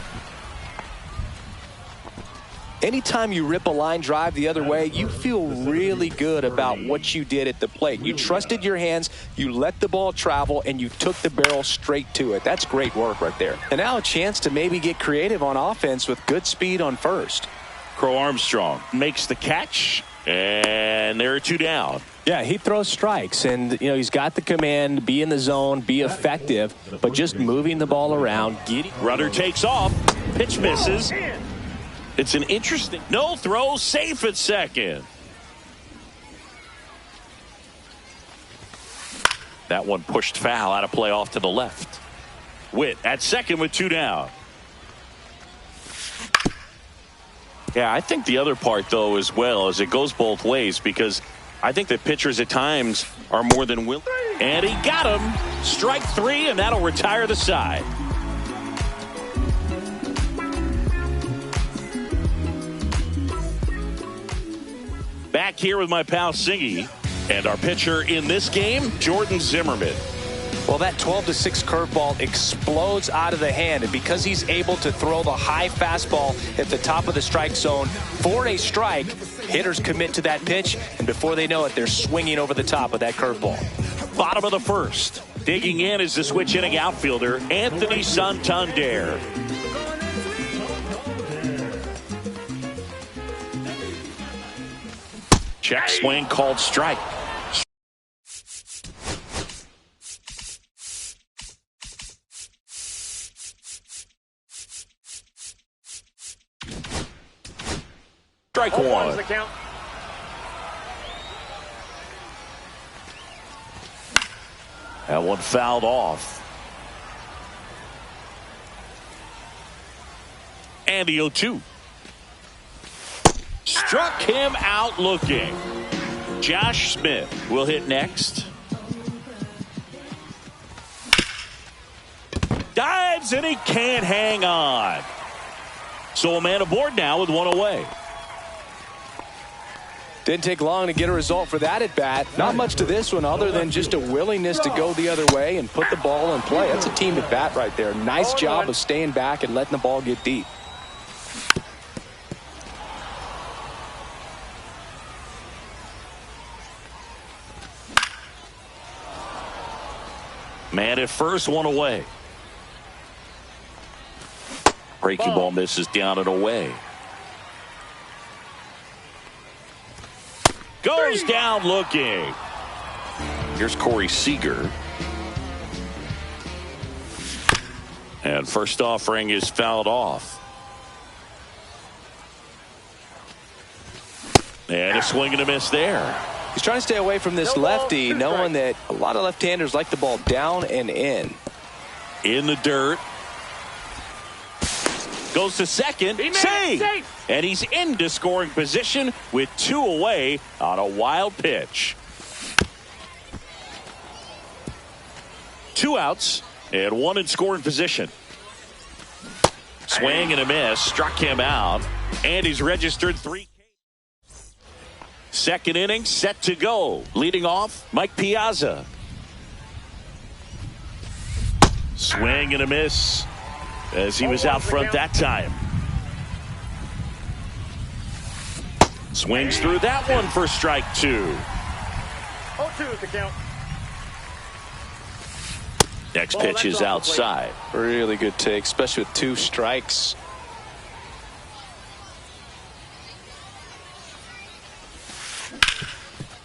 Anytime you rip a line drive the other way, you feel really good about what you did at the plate. You trusted your hands, you let the ball travel, and you took the barrel straight to it. That's great work right there. And now a chance to maybe get creative on offense with good speed on first. Crow Armstrong makes the catch, and there are two down. Yeah, he throws strikes, and he's got the command, be in the zone, be effective, but just moving the ball around. Runner takes off, pitch misses. It's an interesting no throw, safe at second. That one pushed foul, out of play off to the left. Witt at second with two down. Yeah, I think the other part, though, as well, is it goes both ways, because I think that pitchers at times are more than willing. And he got him. Strike three, and that'll retire the side. Back here with my pal Singy, and our pitcher in this game, Jordan Zimmermann. Well, that 12-6 curveball explodes out of the hand, and because he's able to throw the high fastball at the top of the strike zone for a strike, hitters commit to that pitch, and before they know it, they're swinging over the top of that curveball. Bottom of the first. Digging in is the switch hitting outfielder, Anthony Santander. Check swing called strike. Strike one. That one fouled off. And the 0-2. Struck him out looking. Josh Smith will hit next. Dives and he can't hang on. So a man aboard now with one away. Didn't take long to get a result for that at bat. Not much to this one other than just a willingness to go the other way and put the ball in play. That's a team at bat right there. Nice job of staying back and letting the ball get deep. Man at first, one away. Breaking ball misses down and away. Goes down looking. Here's Corey Seager. And first offering is fouled off. And a swing and a miss there. He's trying to stay away from this lefty, knowing that a lot of left-handers like the ball down and in. In the dirt. Goes to second. Save! And he's into scoring position with two away on a wild pitch. Two outs and one in scoring position. Swing and a miss. Struck him out. And he's registered 3. Second inning set to go. Leading off, Mike Piazza. Swing and a miss as he was out front that time. Swings through that one for strike two. 0-2 is the count. Next Ball, pitch that's is off the plate. outside. Really good take, especially with 2 strikes.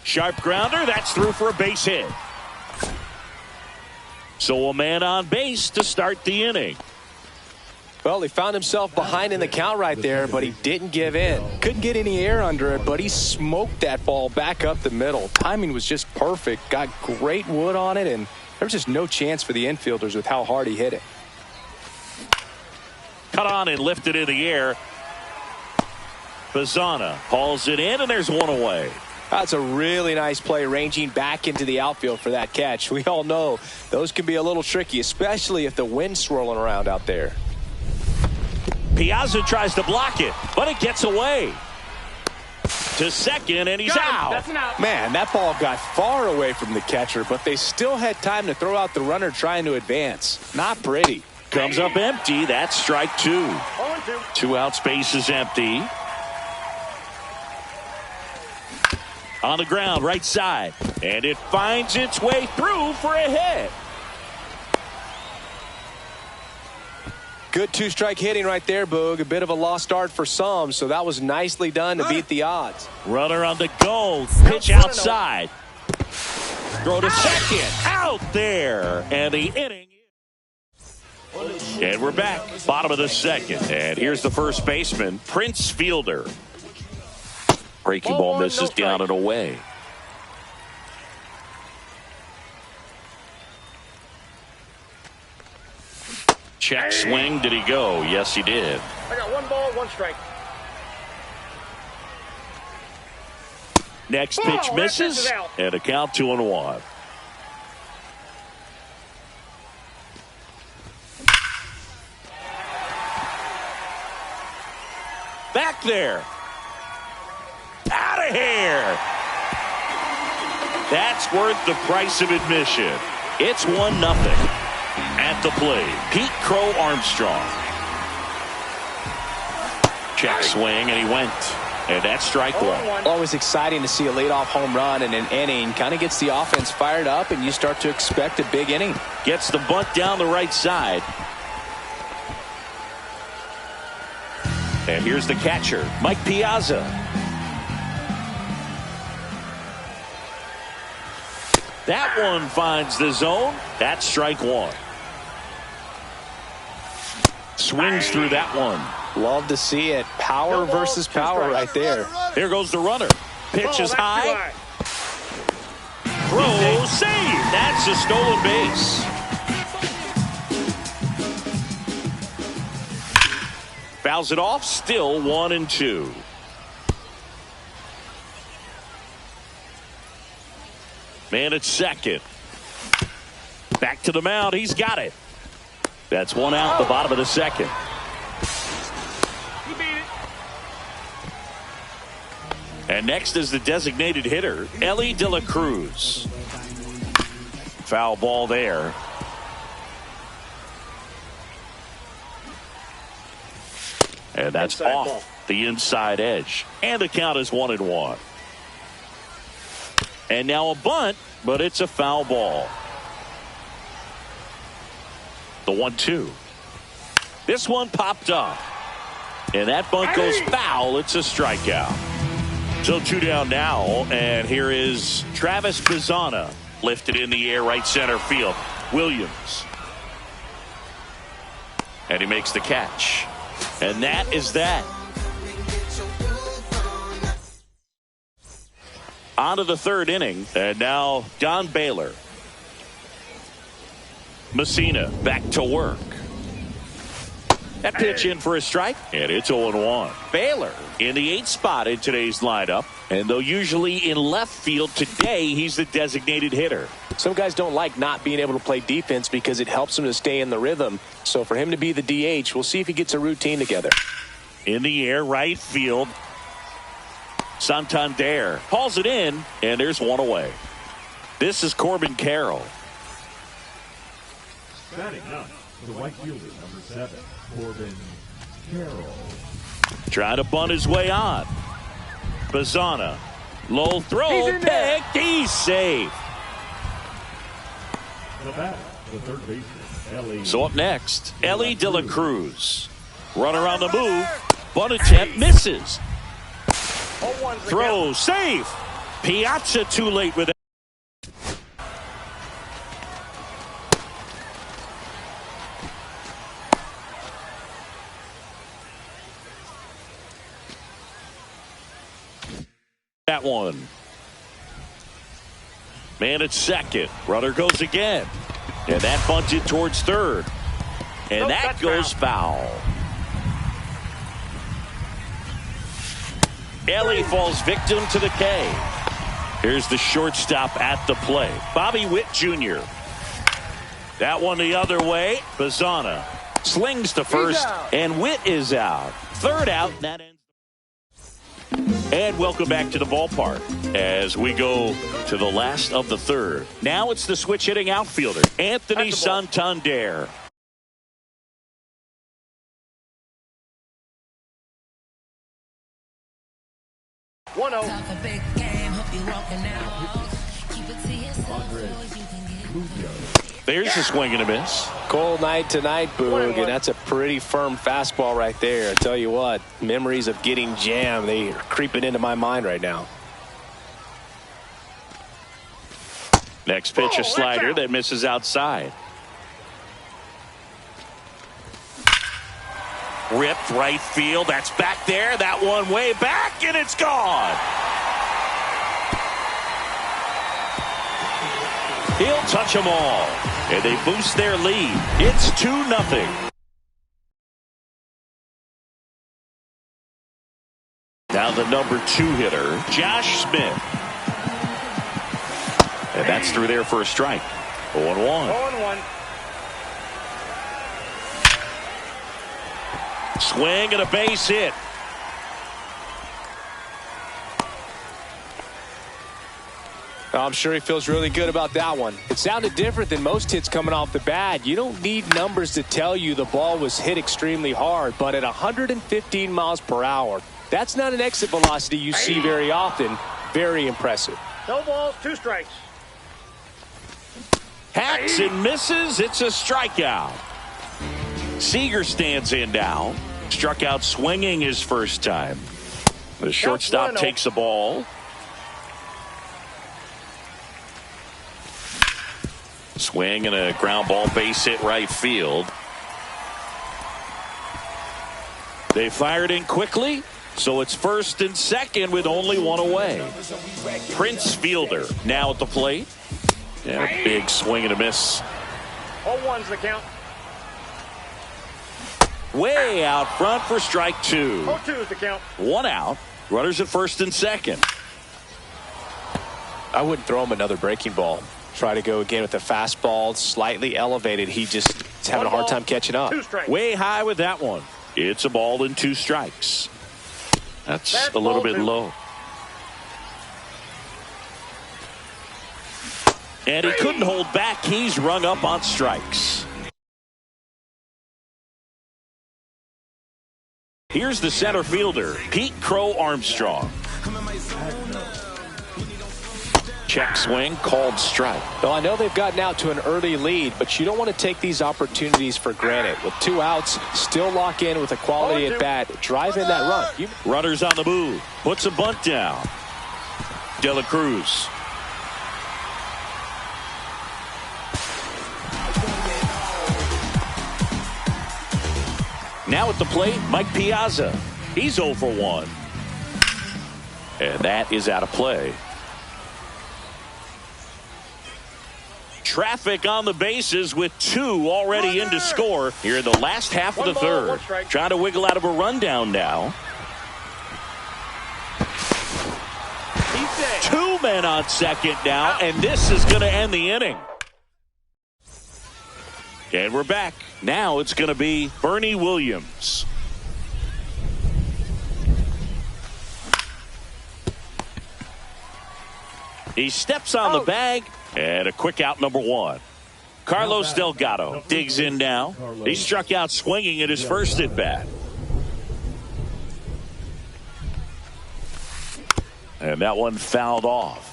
Sharp grounder. That's through for a base hit. So a man on base to start the inning. Well, he found himself behind in the count right there, but he didn't give in. Couldn't get any air under it, but he smoked that ball back up the middle. Timing was just perfect. Got great wood on it, and there was just no chance for the infielders with how hard he hit it. Cut on and lifted in the air. Bazzana hauls it in, and there's one away. That's a really nice play, ranging back into the outfield for that catch. We all know those can be a little tricky, especially if the wind's swirling around out there. Piazza tries to block it, but it gets away. To second, and he's Got him. out. That's an out. Man, that ball got far away from the catcher, but they still had time to throw out the runner trying to advance. Not pretty. Comes up empty. That's strike 2. 0-2. 2 out, space is empty. On the ground, right side. And it finds its way through for a hit. Good 2-strike hitting right there, Boog. A bit of a lost start for some, so that was nicely done to beat the odds. Runner on the go. Pitch outside. Throw to second. Out there. And the inning. And we're back. Bottom of the second. And here's the first baseman, Prince Fielder. Breaking Ball ball one, misses no down strike. and away. Check swing. Did he go? Yes, he did. I got 1 ball, 1 strike. Next Ball, pitch that misses. pitch is out. And a count 2-1. Back there. Out of here. That's worth the price of admission. It's 1-0. At the plate, Pete Crow Armstrong. Check swing, and he went. And that's strike 1. 0-1. Always exciting to see a leadoff home run in an inning. Kind of gets the offense fired up, and you start to expect a big inning. Gets the bunt down the right side. And here's the catcher, Mike Piazza. That one finds the zone. That's strike 1. Swings through that one. Love to see it. Power No ball, versus 2 power strikes. right there. There goes the runner. Pitch Ball, is that's too high. Throw, save. That's a stolen base. Fouls it off. Still 1-2. Man at second. Back to the mound. He's got it. That's 1 out. The bottom of the second. He beat it. And next is the designated hitter, Ellie De La Cruz. Foul ball there. And that's Inside off ball. the inside edge. And the count is 1-1. And now a bunt, but it's a foul ball. The 1-2. This one popped up. And that bunt goes foul. It's a strikeout. So 2 down now. And here is Travis Bazzana. Lifted in the air, right center field. Williams. And he makes the catch. And that is that. On to the 3rd inning. And now Don Baylor. Messina back to work. That pitch in for a strike, and it's 0-1. Baylor in the 8th spot in today's lineup. And though usually in left field, today he's the designated hitter. Some guys don't like not being able to play defense because it helps them to stay in the rhythm. So for him to be the DH, we'll see if he gets a routine together. In the air, right field. Santander hauls it in, and there's one away. This is Corbin Carroll. Batting up, the right fielder, number 7, Corbin Carroll. Trying to bunt his way on. Bazzana. Low throw. He's in there. Picked. He's safe. The batter, The third baseman, Ellie. So up next, Ellie De La Cruz. Runner on the move. Bunt attempt misses. Throw safe. Piazza too late with it. That one. Man at second. Runner goes again. And that bunted towards third. And that goes foul. Ellie falls victim to the K. Here's the shortstop at the plate. Bobby Witt Jr. That one the other way. Bazana slings to first. And Witt is out. Third out. That ends. And welcome back to the ballpark as we go to the last of the third. Now it's the switch hitting outfielder, Anthony Santander. There's a swing and a miss. Cold night tonight, Boog, and that's a pretty firm fastball right there. I tell you what, memories of getting jammed, they are creeping into my mind right now. Next pitch, a slider that misses outside. Ripped right field. That's back there. That one way back, and it's gone. He'll touch them all, and they boost their lead. It's 2-0. Now the number 2 hitter, Josh Smith. And that's through there for a strike. 0-1. 0-1. Swing and a base hit. I'm sure he feels really good about that one. It sounded different than most hits coming off the bat. You don't need numbers to tell you the ball was hit extremely hard, but at 115 miles per hour, that's not an exit velocity you see very often. Very impressive. No balls, 2 strikes. Hacks and misses. It's a strikeout. Seager stands in now. Struck out swinging his first time. The shortstop takes the ball. Swing and a ground ball, base hit right field. They fired in quickly, so it's first and second with only one away. Prince Fielder now at the plate. And a big swing and a miss. 0-1's the count. Way out front for strike 2. 0-2's the count. 1 out. Runners at first and second. I wouldn't throw him another breaking ball. Try to go again with the fastball, slightly elevated. He just is having a hard time catching up. 2 strikes. Way high with that one. It's a ball and 2 strikes. That's a little bit low. And he couldn't hold back. He's rung up on strikes. Here's the center fielder, Pete Crow Armstrong. Check swing, called strike. Well, I know they've gotten out to an early lead, but you don't want to take these opportunities for granted. With 2 outs, still lock in with a quality at bat. Drive in that run. Runners on the move. Puts a bunt down. De La Cruz. Now at the plate, Mike Piazza. He's 0 for 1. And that is out of play. Traffic on the bases with 2 already in to score here in the last half of the third. Trying to wiggle out of a rundown now. 2 men on second now, and this is going to end the inning. And we're back. Now it's going to be Bernie Williams. He steps on the bag, and a quick out, number 1. Carlos Delgado digs in now. He struck out swinging at his first at bat. And that one fouled off.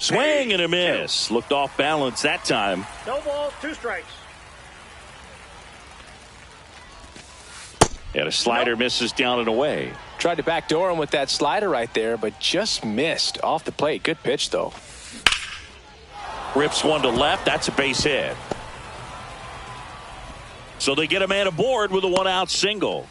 Swing and a miss. Looked off balance that time. No balls, 2 strikes. And a slider misses down and away. Tried to backdoor him with that slider right there, but just missed off the plate. Good pitch, though. Rips one to left. That's a base hit. So they get a man aboard with a 1-out single.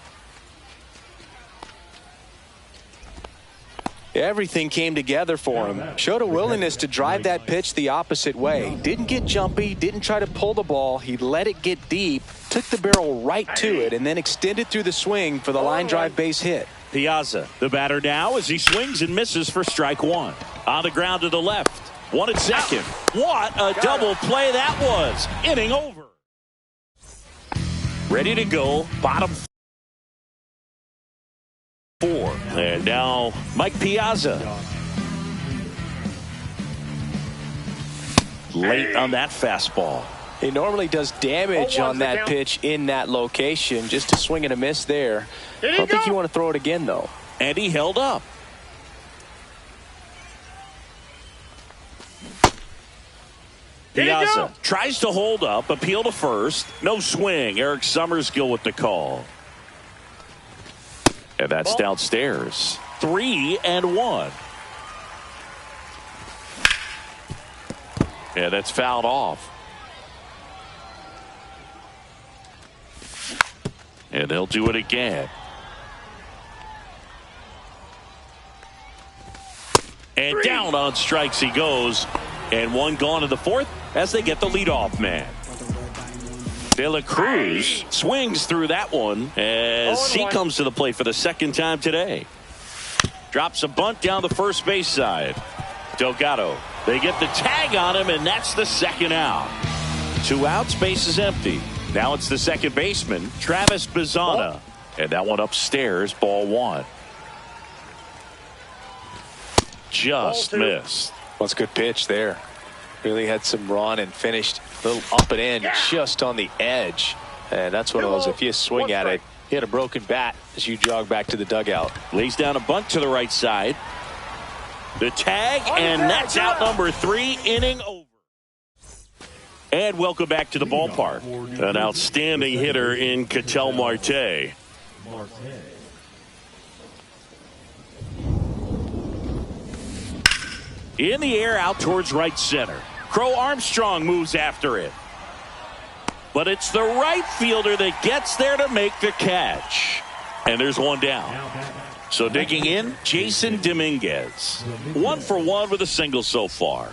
Everything came together for him. Showed a willingness to drive that pitch the opposite way. Didn't get jumpy, didn't try to pull the ball. He let it get deep, took the barrel right to it, and then extended through the swing for the line drive base hit. Piazza, the batter now, as he swings and misses for strike 1. On the ground to the left. 1 at second. What a double play that was. Inning over. Ready to go. Bottom 4. And now Mike Piazza. Late on that fastball. He normally does damage on that pitch in that location. Just a swing and a miss there. I don't think you want to throw it again, though. And he held up. Piazza tries to hold up, appeal to first. No swing. Eric Summerskill with the call. And that's downstairs. 3-1. And that's fouled off. And they'll do it again. And down on strikes he goes. And 1 gone in the 4th as they get the leadoff man. De La Cruz swings through that one as he comes to the plate for the 2nd time today. Drops a bunt down the first base side. Delgado. They get the tag on him, and that's the 2nd out. 2 outs, base is empty. Now it's the second baseman, Travis Bazzana. And that one upstairs, ball 1. Just missed. What's a good pitch there. Really had some run and finished a little up and in just on the edge. And that's one of those, if you swing at it, you hit a broken bat as you jog back to the dugout. Lays down a bunt to the right side. The tag, and that's out number 3, inning over. And welcome back to the ballpark. An outstanding hitter in Ketel Marte. In the air, out towards right center. Crow Armstrong moves after it. But it's the right fielder that gets there to make the catch. And there's 1 down. So digging in, Jason Dominguez. 1 for 1 with a single so far.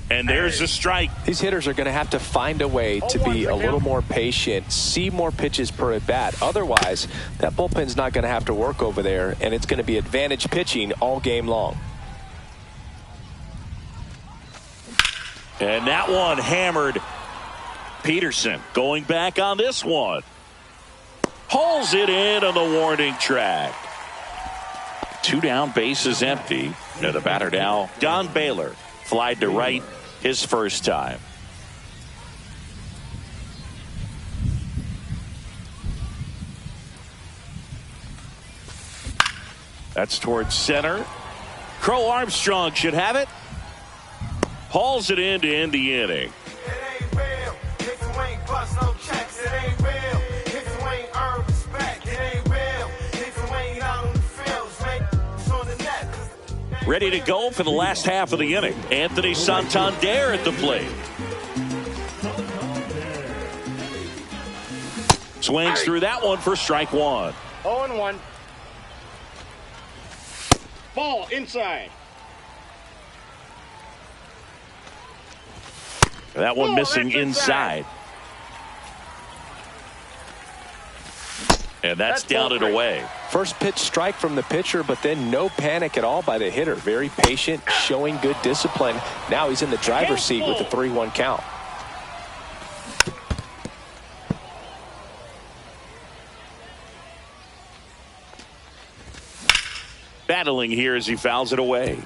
And there's a strike. These hitters are going to have to find a way to be a little more patient, see more pitches per at bat. Otherwise, that bullpen's not going to have to work over there, and it's going to be advantage pitching all game long. And that one hammered. Peterson going back on this one. Pulls it in on the warning track. 2 down, base is empty. Now the batter now, Don Baylor. Flied to right his first time. That's towards center. Crow Armstrong should have it. Hauls it in to end the inning. Ready to go for the last half of the inning. Anthony Santander at the plate. Swings through that one for strike 1. 0-1. Ball inside. That one missing inside. And that's down and away. First pitch strike from the pitcher, but then no panic at all by the hitter. Very patient, showing good discipline. Now he's in the driver's seat with the 3-1 count. Battling here as he fouls it away.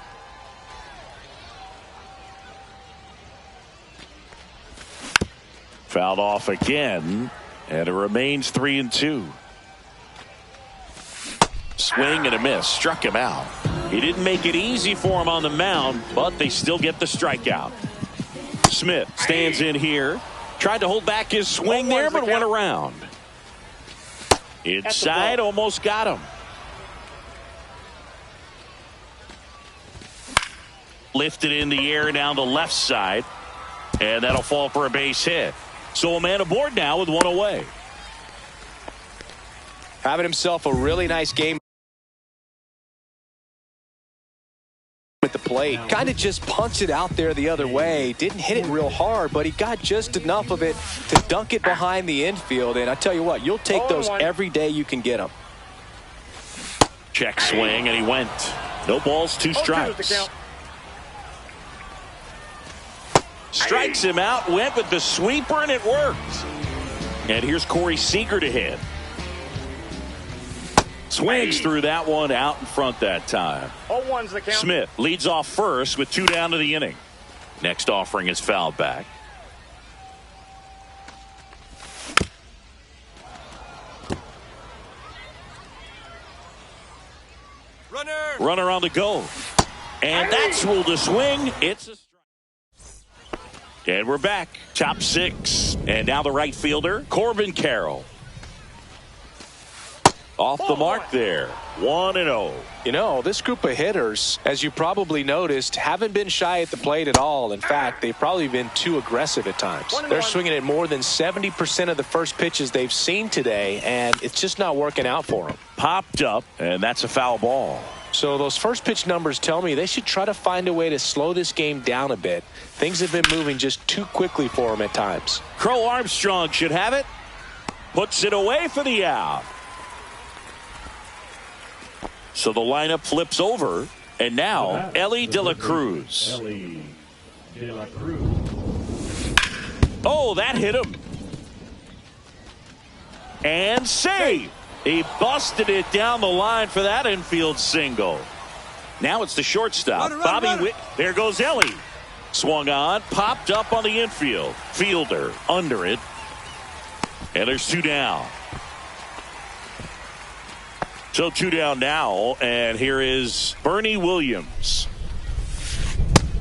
Fouled off again, and it remains 3-2. Swing and a miss. Struck him out. He didn't make it easy for him on the mound, but they still get the strikeout. Smith stands in here. Tried to hold back his swing there, but went around. Inside, almost got him. Lifted in the air down the left side, and that'll fall for a base hit. So a man aboard now with one away. Having himself a really nice game at the plate. Kind of just punched it out there the other way. Didn't hit it real hard, but he got just enough of it to dunk it behind the infield. And I tell you what, you'll take those every day you can get them. Check swing, and he went. No balls, 2 strikes. Strikes him out, went with the sweeper, and it worked. And here's Corey Seager to hit. Swings through that one out in front that time. 0-1's the count. Smith leads off first with 2 down to the inning. Next offering is fouled back. Runner on the go. And that's ruled a swing. It's a strike. And we're back. Top 6. And now the right fielder, Corbin Carroll. Off the mark there. 1-0. You know, this group of hitters, as you probably noticed, haven't been shy at the plate at all. In fact, they've probably been too aggressive at times. They're swinging at more than 70% of the first pitches they've seen today, and it's just not working out for them. Popped up, and that's a foul ball. So those first pitch numbers tell me they should try to find a way to slow this game down a bit. Things have been moving just too quickly for them at times. Crow Armstrong should have it. Puts it away for the out. So the lineup flips over, and now Elly De La Cruz. Elly De La Cruz. Oh, that hit him. And save. He busted it down the line for that infield single. Now it's the shortstop, Bobby Witt. There goes Elly. Swung on, popped up on the infield. Fielder under it. And there's 2 down. So 2 down now, and here is Bernie Williams.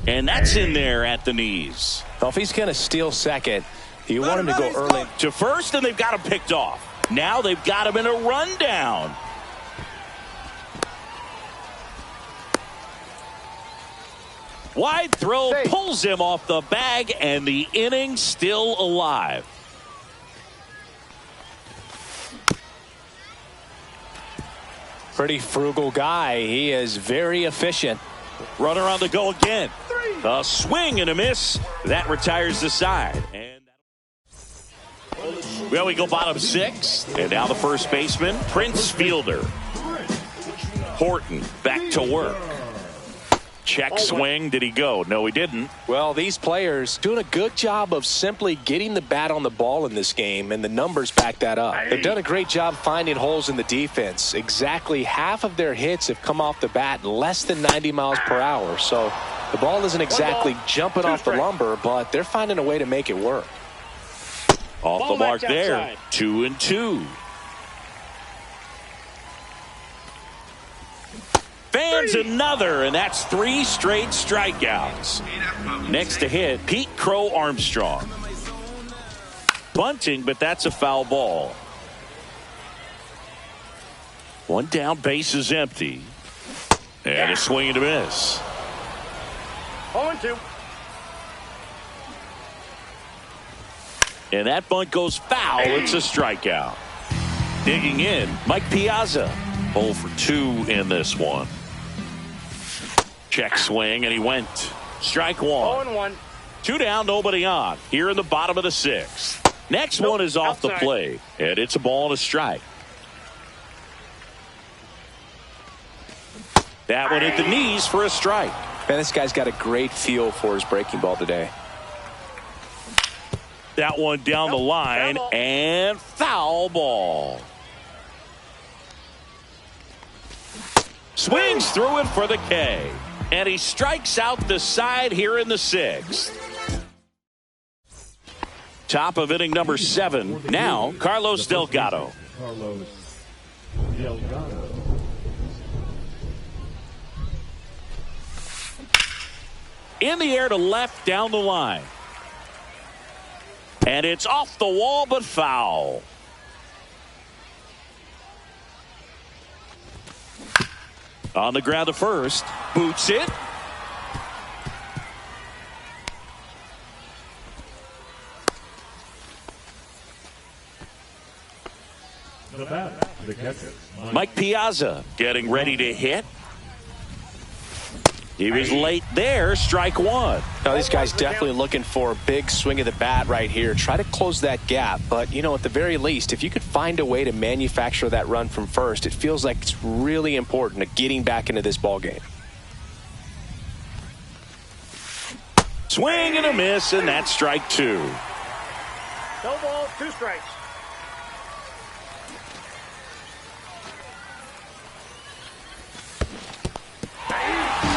And that's in there at the knees. Well, if he's going to steal second, you want him to go early to first, and they've got him picked off. Now they've got him in a rundown. Wide throw pulls him off the bag, and the inning still alive. Pretty frugal guy. He is very efficient. Runner on the go again. A swing and a miss. That retires the side. And well, we go bottom 6. And now the first baseman, Prince Fielder. Horton back to work. Check swing. Did he go? No, he didn't. Well, these players doing a good job of simply getting the bat on the ball in this game, and the numbers back that up. They've done a great job finding holes in the defense. Exactly half of their hits have come off the bat less than 90 miles per hour. So the ball isn't exactly jumping off the lumber, but they're finding a way to make it work. Off the mark there. 2-2. Fans another, and that's 3 straight strikeouts. Next to hit, Pete Crow Armstrong. Bunting, but that's a foul ball. 1 down, base is empty. And a swing and a miss. 0-2. And that bunt goes foul. It's a strikeout. Digging in, Mike Piazza. 0 for 2 in this one. Check swing, and he went. Strike 1. 0-1. 2 down, nobody on. Here in the bottom of the 6th. Next one is off the plate, and it's a ball and a strike. That one at the knees for a strike. Man, this guy's got a great feel for his breaking ball today. That one down the line, and foul ball. Swings through it for the K. And he strikes out the side here in the 6th. Top of inning number 7. Now, Carlos Delgado. Carlos Delgado. In the air to left down the line. And it's off the wall, but foul. On the ground to first. Boots it. The batter, the catcher, Mike Piazza getting ready to hit. He was late there. Strike one. Now, these guys definitely looking for a big swing of the bat right here. Try to close that gap. But, you know, at the very least, if you could find a way to manufacture that run from first, it feels like it's really important to getting back into this ball game. Swing and a miss, and that's strike two. No balls, 2 strikes.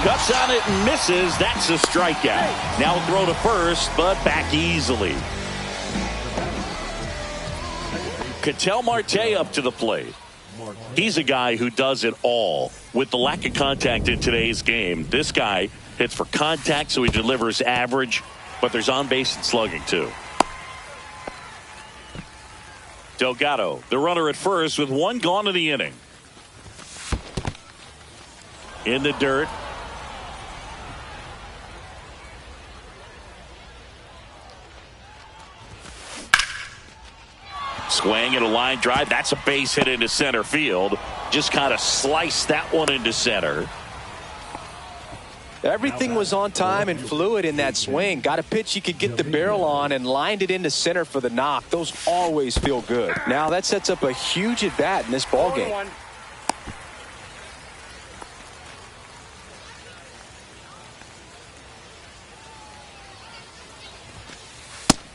Cuts on it and misses. That's a strikeout. Now throw to first, but back easily. Ketel Marte up to the plate. He's a guy who does it all. With the lack of contact in today's game, this guy hits for contact, so he delivers average, but there's on-base and slugging too. Delgado, the runner at first with 1 gone in the inning. In the dirt. Swing and a line drive. That's a base hit into center field. Just kind of sliced that one into center. Everything was on time and fluid in that swing. Got a pitch you could get the barrel on and lined it into center for the knock. Those always feel good. Now that sets up a huge at bat in this ball game. 1-1.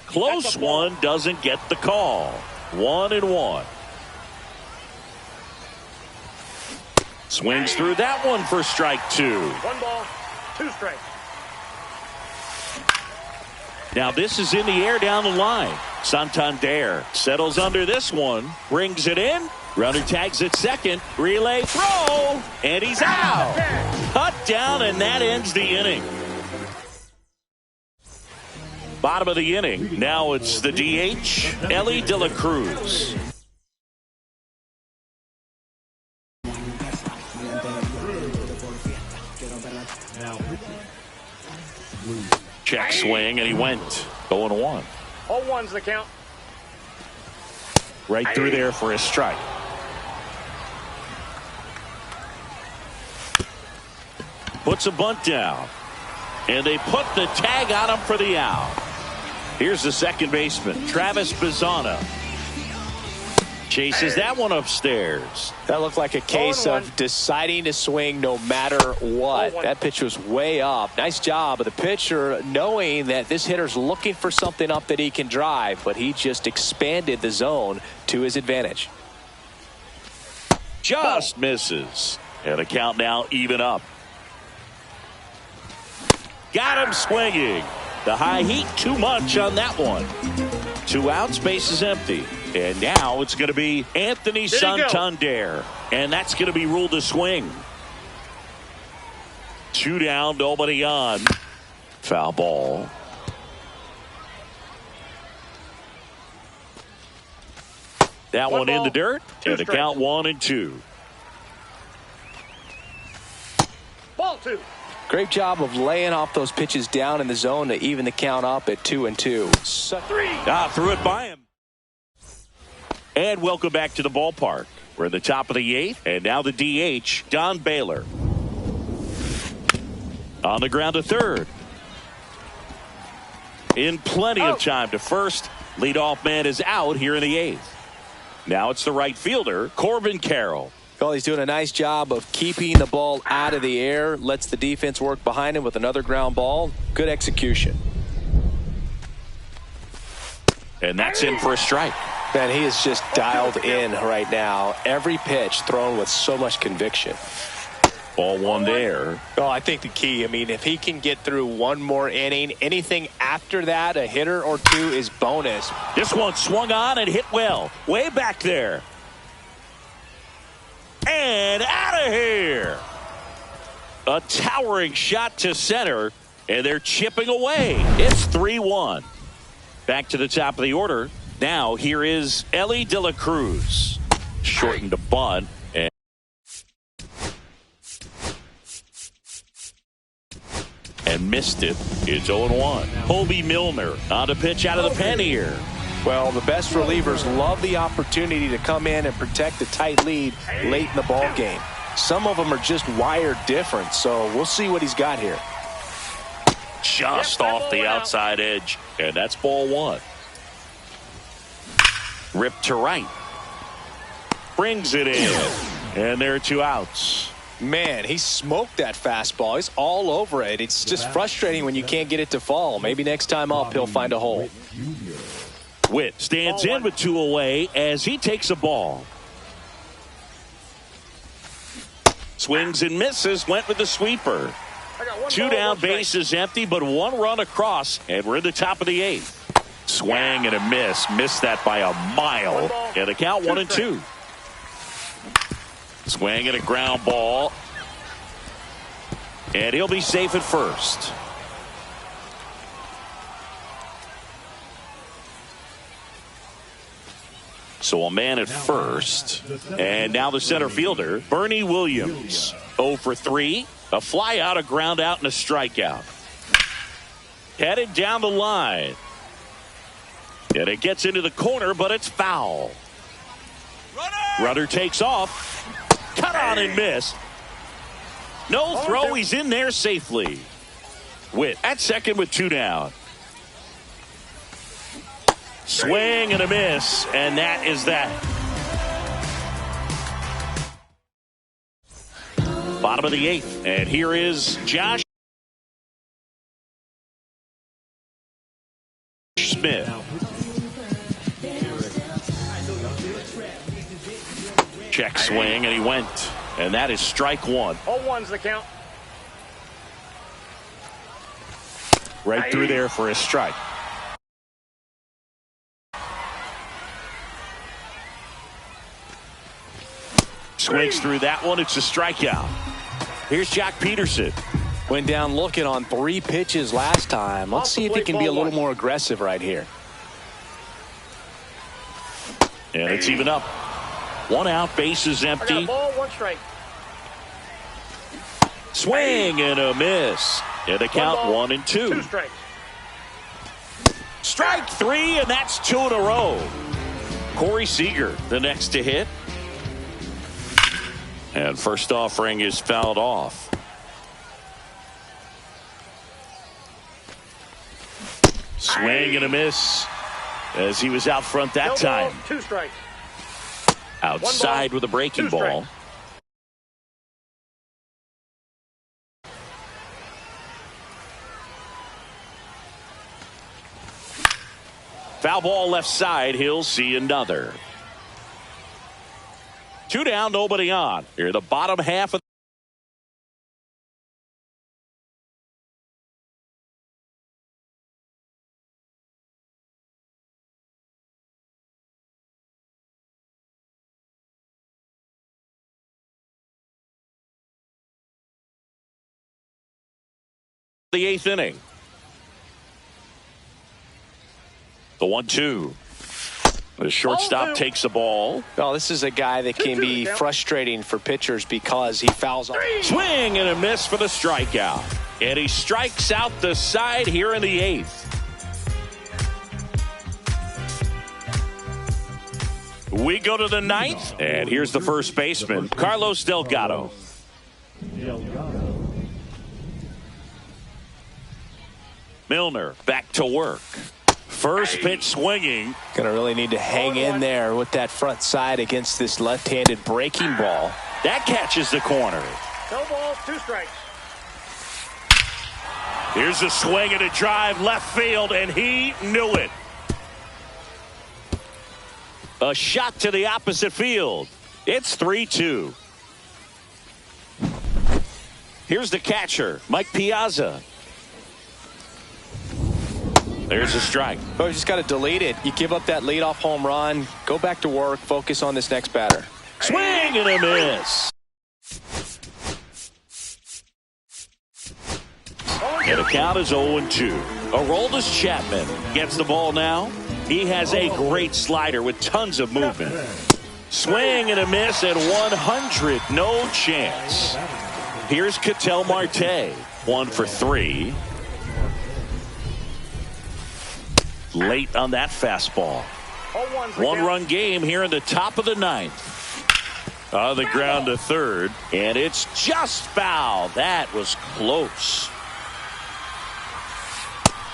Close one, doesn't get the call. 1-1. Swings through that one for strike two. 1 ball, 2 strikes. Now this is in the air down the line. Santander settles under this one, brings it in. Runner tags at second. Relay throw, and he's out. Cut down, and that ends the inning. Bottom of the inning. Now it's the DH, Elly De La Cruz. Check swing, and he went 0-1. 0-1's the count. Right through there for a strike. Puts a bunt down. And they put the tag on him for the out. Here's the second baseman, Travis Bazzana. Chases that one upstairs. That looked like a case of deciding to swing no matter what. That pitch was way up. Nice job of the pitcher knowing that this hitter's looking for something up that he can drive, but he just expanded the zone to his advantage. Just misses. And the count now even up. Got him swinging. The high heat too much on that one. 2 outs, base is empty. And now it's going to be Anthony Santander. And that's going to be ruled a swing. 2 down, nobody on. Foul ball. That one in the dirt. And the count 1-2. Ball 2. Great job of laying off those pitches down in the zone to even the count up at 2-2. 3. Threw it by him. And welcome back to the ballpark. We're at the top of the 8th, and now the DH, Don Baylor. On the ground to third. In plenty of time to first. Leadoff man is out here in the 8th. Now it's the right fielder, Corbin Carroll. Well, he's doing a nice job of keeping the ball out of the air. Lets the defense work behind him with another ground ball. Good execution. And that's in for a strike. Man, he is just dialed in right now. Every pitch thrown with so much conviction. Ball 1 there. Oh, I think the key, I mean, if he can get through one more inning, anything after that, a hitter or 2 is bonus. This one swung on and hit well. Way back there. And out of here. A towering shot to center. And they're chipping away. It's 3-1. Back to the top of the order. Now here is Elly De La Cruz. Shortened to bunt. And missed it. It's 0-1. Colby Milner on to pitch out of the pen here. Well, the best relievers love the opportunity to come in and protect a tight lead late in the ball game. Some of them are just wired different, so we'll see what he's got here. Just off the outside edge, and that's ball one. Ripped to right. Brings it in, and there are 2 outs. Man, he smoked that fastball. He's all over it. It's just frustrating when you can't get it to fall. Maybe next time up he'll find a hole. Witt stands in with 2 away as he takes a ball. Swings and misses, went with the sweeper. 2 down, bases empty, but 1 run across, and we're in the top of the 8th. Swing and a miss. Missed that by a mile. And the count 1-2. Swing and a ground ball. And he'll be safe at first. So a man at first. And now the center fielder, Bernie Williams. 0 for 3. A fly out, a ground out, and a strikeout. Headed down the line. And it gets into the corner, but it's foul. Runner takes off. Cut on and miss. No throw. He's in there safely. Witt at second with 2 down. Swing and a miss, and that is that. Bottom of the 8th, and here is Josh Smith. Check swing, and he went, and that is strike 1. 0-1's the count. Right through there for a strike. Swings through that one. It's a strikeout. Here's Jack Peterson. Went down looking on 3 pitches last time. Let's see if he can be a little more aggressive right here. And it's even up. 1 out, bases empty. I got a ball, 1 strike. Swing and a miss. And the count 1-2. 2 strikes. Strike 3, and that's 2 in a row. Corey Seager, the next to hit. And first offering is fouled off. Swing and a miss as he was out front that time. 2 strikes. Outside with a breaking ball. Foul ball left side. He'll see another. 2 down, nobody on. Here, the bottom half of the 8th inning. The 1-2. The shortstop takes the ball. Well, this is a guy that can be frustrating for pitchers because he fouls off. Swing and a miss for the strikeout. And he strikes out the side here in the 8th. We go to the 9th. And here's the first baseman, Carlos Delgado. Milner back to work. First pitch swinging. Gonna really need to hang in there with that front side against this left-handed breaking ball. That catches the corner. No balls, 2 strikes. Here's a swing and a drive left field, and he knew it. A shot to the opposite field. It's 3-2. Here's the catcher, Mike Piazza. There's a strike. Oh, you just got to delete it. You give up that leadoff home run. Go back to work. Focus on this next batter. Swing and a miss. And the count is 0-2. Aroldis Chapman gets the ball now. He has a great slider with tons of movement. Swing and a miss at 100. No chance. Here's Ketel Marte. 1 for 3. Late on that fastball. 1-run game here in the top of the 9th. On the ground to third. And it's just foul. That was close.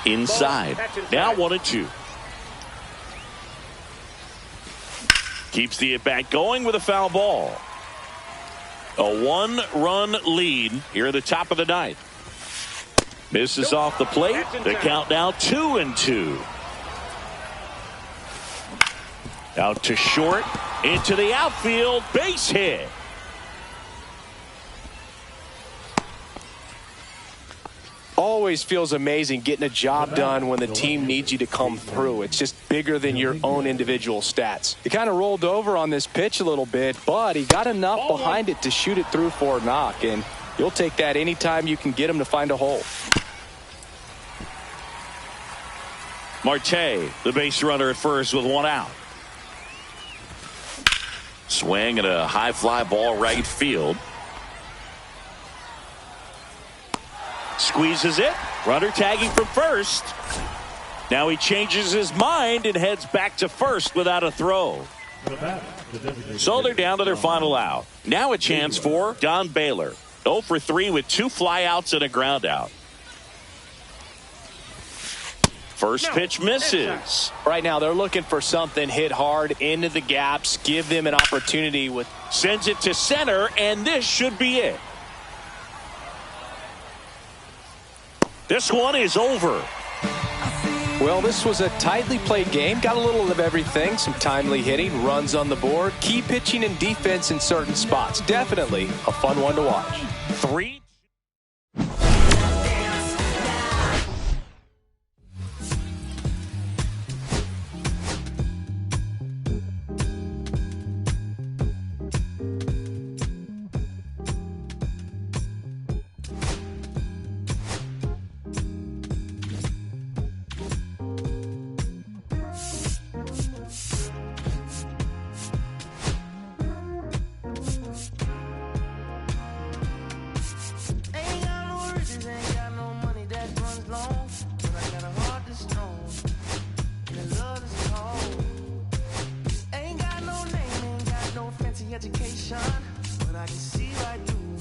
Inside. Now 1-2. Keeps the at-bat going with a foul ball. A 1-run lead here at the top of the 9th. Misses off the plate. The count now 2-2. Out to short. Into the outfield. Base hit. Always feels amazing getting a job done when the team needs you to come through. It's just bigger than your own individual stats. He kind of rolled over on this pitch a little bit, but he got enough behind it to shoot it through for a knock, and you'll take that anytime you can get him to find a hole. Marte, the base runner at first with 1 out. Swing and a high fly ball right field. Squeezes it. Runner tagging from first. Now he changes his mind and heads back to first without a throw. So they're down to their final out. Now a chance for Don Baylor. 0 for 3 with 2 flyouts and a ground out. First pitch misses. Right now they're looking for something hit hard into the gaps. Give them an opportunity with. Sends it to center, and this should be it. This one is over. Well, this was a tightly played game. Got a little of everything. Some timely hitting, runs on the board, key pitching and defense in certain spots. Definitely a fun one to watch. 3. Education, but I can see right through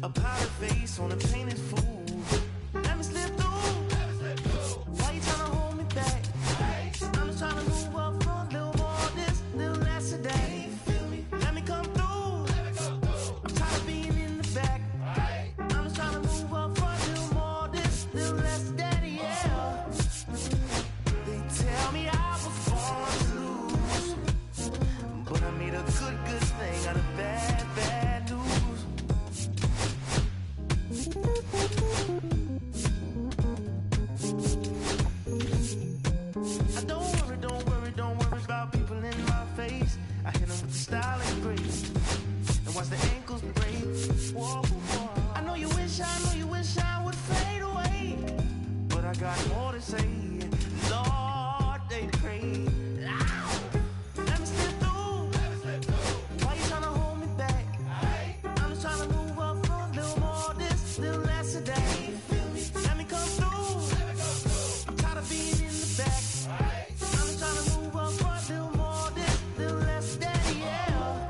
a powder face on a painted fool. Let me slip through. Why you trying to hold me back? I'm just trying to move up front, little more of this, little less of that. Let me come through. I'm tired of being in the back. I'm just trying to move up front, little more of this, little less of that, yeah. They tell me I was born to lose, but I made a good thing out of bad news. Don't worry about people in my face. I hit them with the style and grace, and watch the ankles break. Whoa, whoa. I know you wish I would fade away, but I got more to say. Lord, they crave. Let me slip through. Why you trying to hold me back? I'm just trying to move up front, little more of this, little less of that. Let me come through. I'm tired of being in the back. I'm just trying to move up front, little more of this, little less of that, yeah.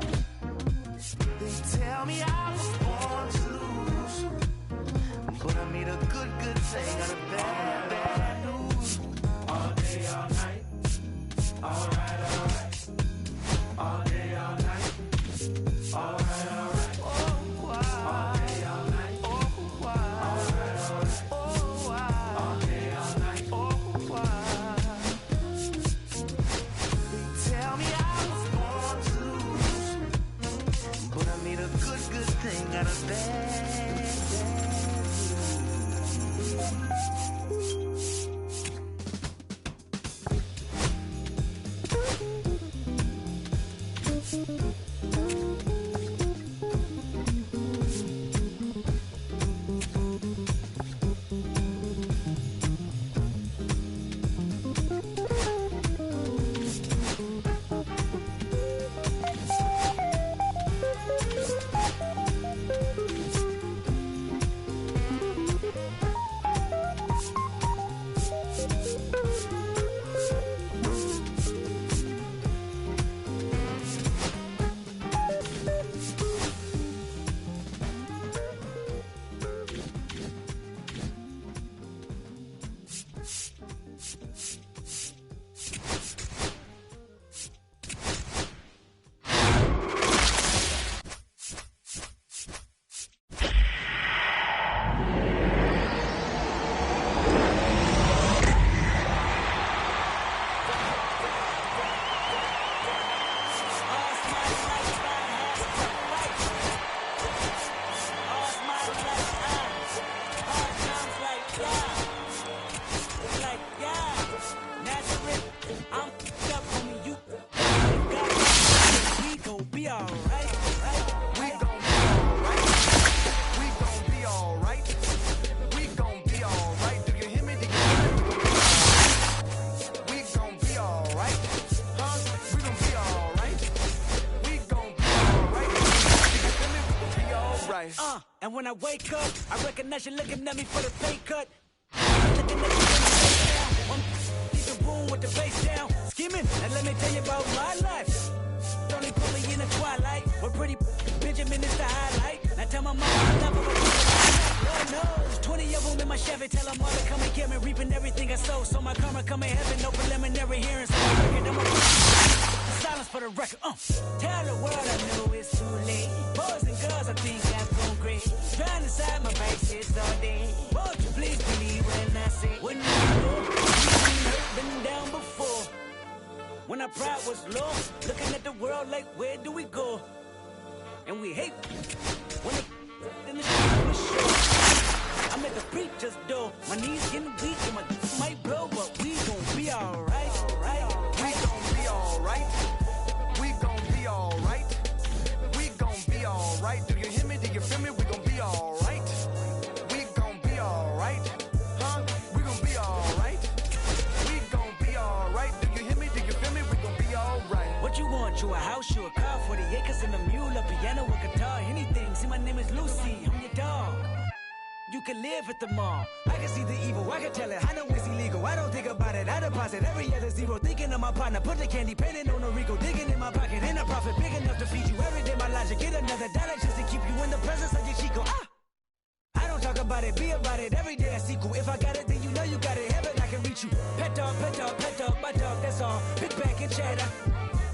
They tell me I was born to lose, but I made a good thing out of bad news. All day, all night. All right. All day, all night. All right. Oh, wow. All day, all night. Oh, wow. All right. Oh, wow. All day, all night. Oh, wow. They tell me I was born to lose, but I made a good thing out of bad news. And when I wake up, I recognize you looking at me for the pay cut. Looking at you leave the room with the bass down. Skimming, and let me tell you about my life. Only put me in the twilight. We're pretty Benjamin is the highlight. Now tell my mama I love her. Lord knows, 20 of them in my Chevy. Tell them all to come and get me, reaping everything I sow. So my karma come in heaven, no preliminary hearing. So I reckon I'm silence for the record. Tell the world I know it's too late. Boys and girls, I think I've gone crazy. Trying to side my vices all day. Won't you please believe when I say, when you know you've been down before. When our pride was low, looking at the world like, where do we go? And we hate when they in the street was sure. I'm at the preacher's door. My knees getting weak and my might blow, but we gon' be alright. We gon' be alright. We gon' be alright. We gon' be alright. Do you hear me? Do you feel me? We gon' be alright. We gon' be alright. Huh? We gon' be alright. We gon' be alright. Do you hear me? Do you feel me? We gon' be alright. What you want? You a house, you a car, 40 acres and a mule, a piano, a guitar, anything. See, my name is Lucy, I'm your dog. You can live at the mall. I can see the evil, I can tell it. I know it's illegal. I don't think about it. I deposit every other zero. Thinking of my partner, put the candy, painting on a Rico, digging in my pocket, in a profit big enough to feed you every day. My logic, get another dollar just to keep you in the presence of your Chico. I don't talk about it, be about it. Every day I sequel. If I got it, then you know you got it. Heaven, I can reach you. Pet dog, my dog, that's all. Big back and chatter.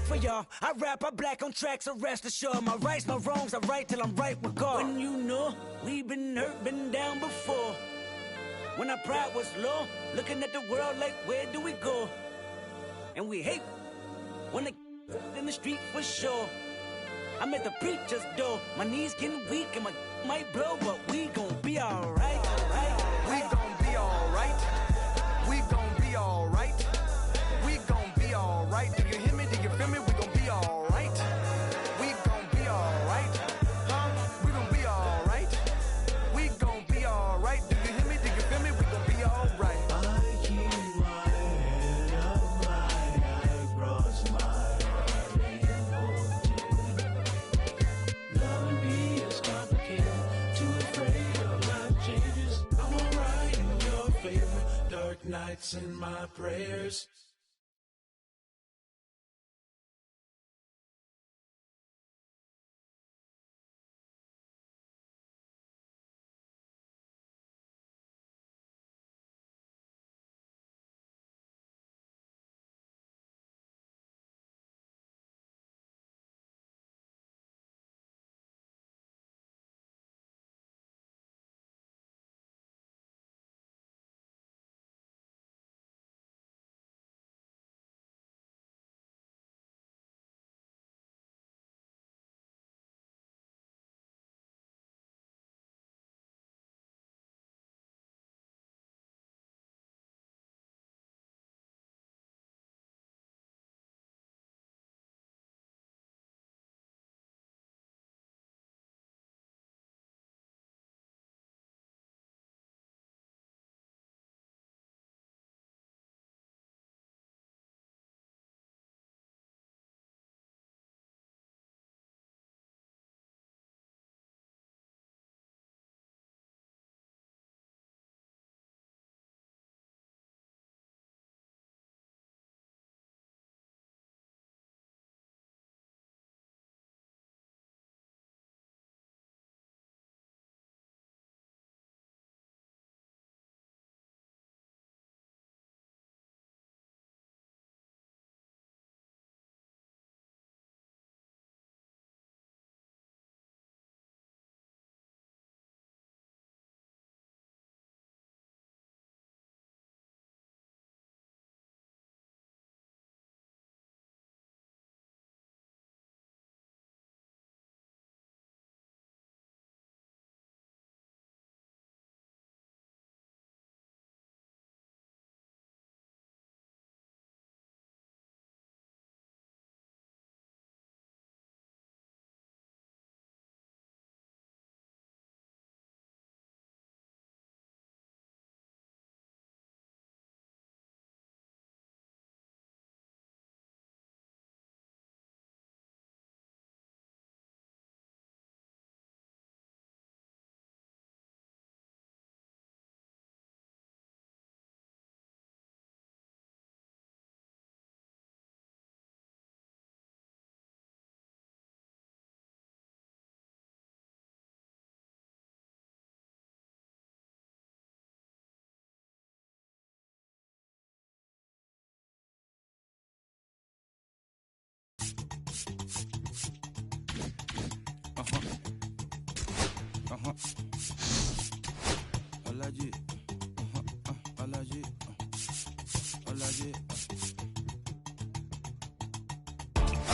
For y'all, I rap, I black on tracks, so rest assured. My rights, my wrongs, I right till I'm right with God. When you know we've been hurt, been down before. When our pride was low, looking at the world like, where do we go? And we hate when they in the street for sure. I'm at the preacher's door. My knees getting weak and my might blow, but we gon' be alright. We gon' be alright. We gon' be alright. We gon' be alright. Do you hear me? Do you feel me? We gon' be alright. We gon' be alright. Huh? We gon' be alright. We gon' be alright. Do you hear me? Do you feel me? We gon' be alright. I keep my head up high, I cross my heart ain't no loving me is complicated, too afraid of life changes. I'm alright in your favor, dark nights in my prayers.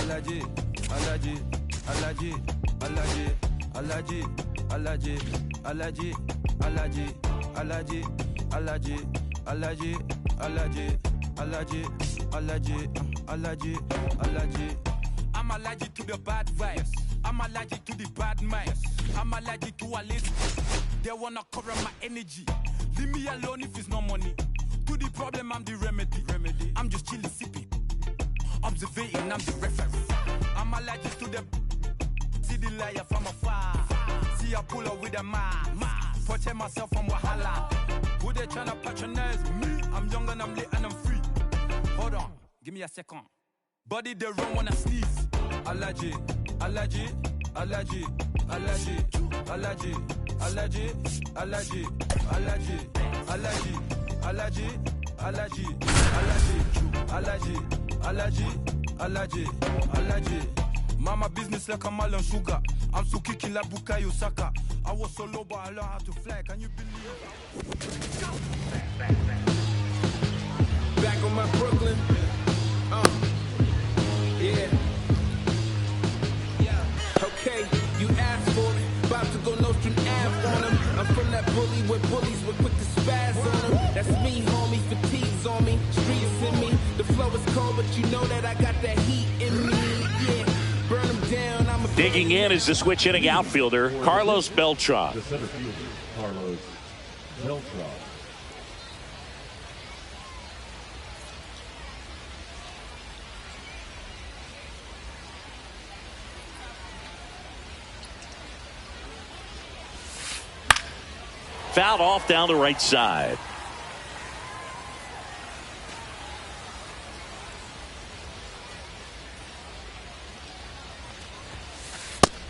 Alaji, Alaji, Alaji, Alaji, Alaji, Alaji, Alaji, Alaji, Alaji, Alaji, Alaji, Alaji, Alaji, Alaji, Alaji, Alaji. I'm allergic to the bad vibes. I'm allergic to the bad minds. I'm allergic to a list. They wanna cover my energy. Leave me alone if it's no money. To the problem, I'm the remedy. I'm just chilling, sipping. Observating, I'm the referee. I'm allergic to the see the liar from afar. See I pull up with a mask. Protect myself from wahala. Who they tryna patronize me? I'm young and I'm lit and I'm free. Hold on, give me a second. Body they run when I sneeze. Allergy, allergy, allergy, allergy, allergy, allergy, allergy, allergy, allergy, allergy, allergy, allergy, allergy, allergy, allergy. Mama business like a mal and sugar. I'm so kicking like Bukayo Saka. I was so low but I learned how to fly. Can you believe it? Back on my Brooklyn. Yeah. Okay, you asked for it. About to go Nostrum Ave on them. I'm from that bully where bullies were quick to spaz on them. That's me, homie. Fatigue's on me. Streets in me. The flow is cold, but you know that I got that heat in me. Yeah. Burn them down. I'm a digging in is the switch hitting outfielder, Carlos Beltran. The center fielder, Carlos Beltran. Fouled off down the right side.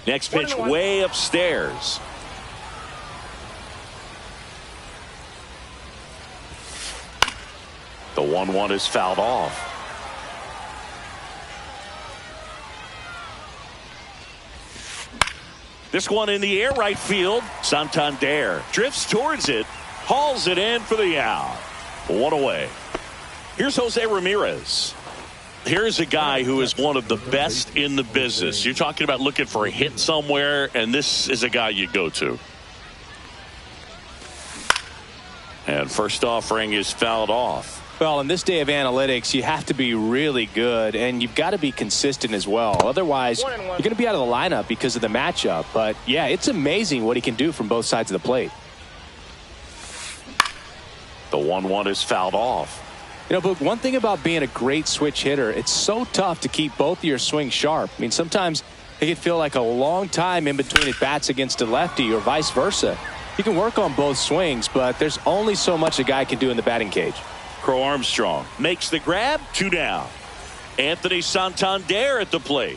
Next pitch way upstairs. The 1-1 is fouled off. This one in the air right field. Santander drifts towards it, hauls it in for the out. 1 away. Here's Jose Ramirez. Here's a guy who is one of the best in the business. You're talking about looking for a hit somewhere, and this is a guy you go to. And first offering is fouled off. Well, in this day of analytics, you have to be really good, and you've got to be consistent as well. Otherwise, you're going to be out of the lineup because of the matchup. But, yeah, it's amazing what he can do from both sides of the plate. The 1-1 is fouled off. You know, but one thing about being a great switch hitter, it's so tough to keep both of your swings sharp. I mean, sometimes it can feel like a long time in between at bats against a lefty or vice versa. You can work on both swings, but there's only so much a guy can do in the batting cage. Crow Armstrong makes the grab, 2 down. Anthony Santander at the plate.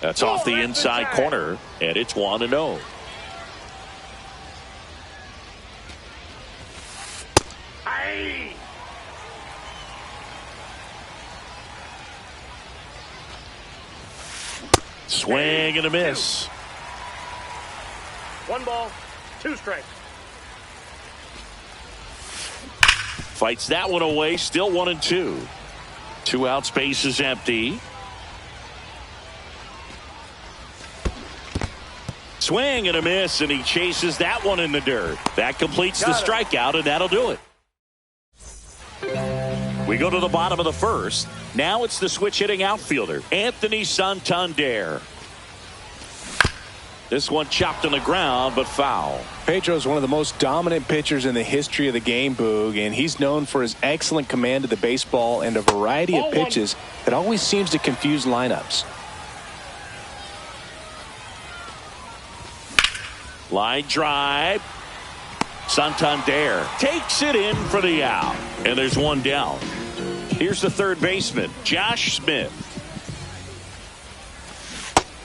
That's off the inside corner, and it's 1-0. Swing and a miss. 1 ball, 2 strikes. Fights that one away, still 1-2. 2 outs, base is empty. Swing and a miss, and he chases that one in the dirt. That completes the strikeout, and that'll do it. We go to the bottom of the first. Now it's the switch hitting outfielder, Anthony Santander. This one chopped on the ground, but foul. Pedro's one of the most dominant pitchers in the history of the game, Boog, and he's known for his excellent command of the baseball and a variety of pitches that always seems to confuse lineups. Line drive. Santander takes it in for the out, and there's 1 down. Here's the third baseman, Josh Smith.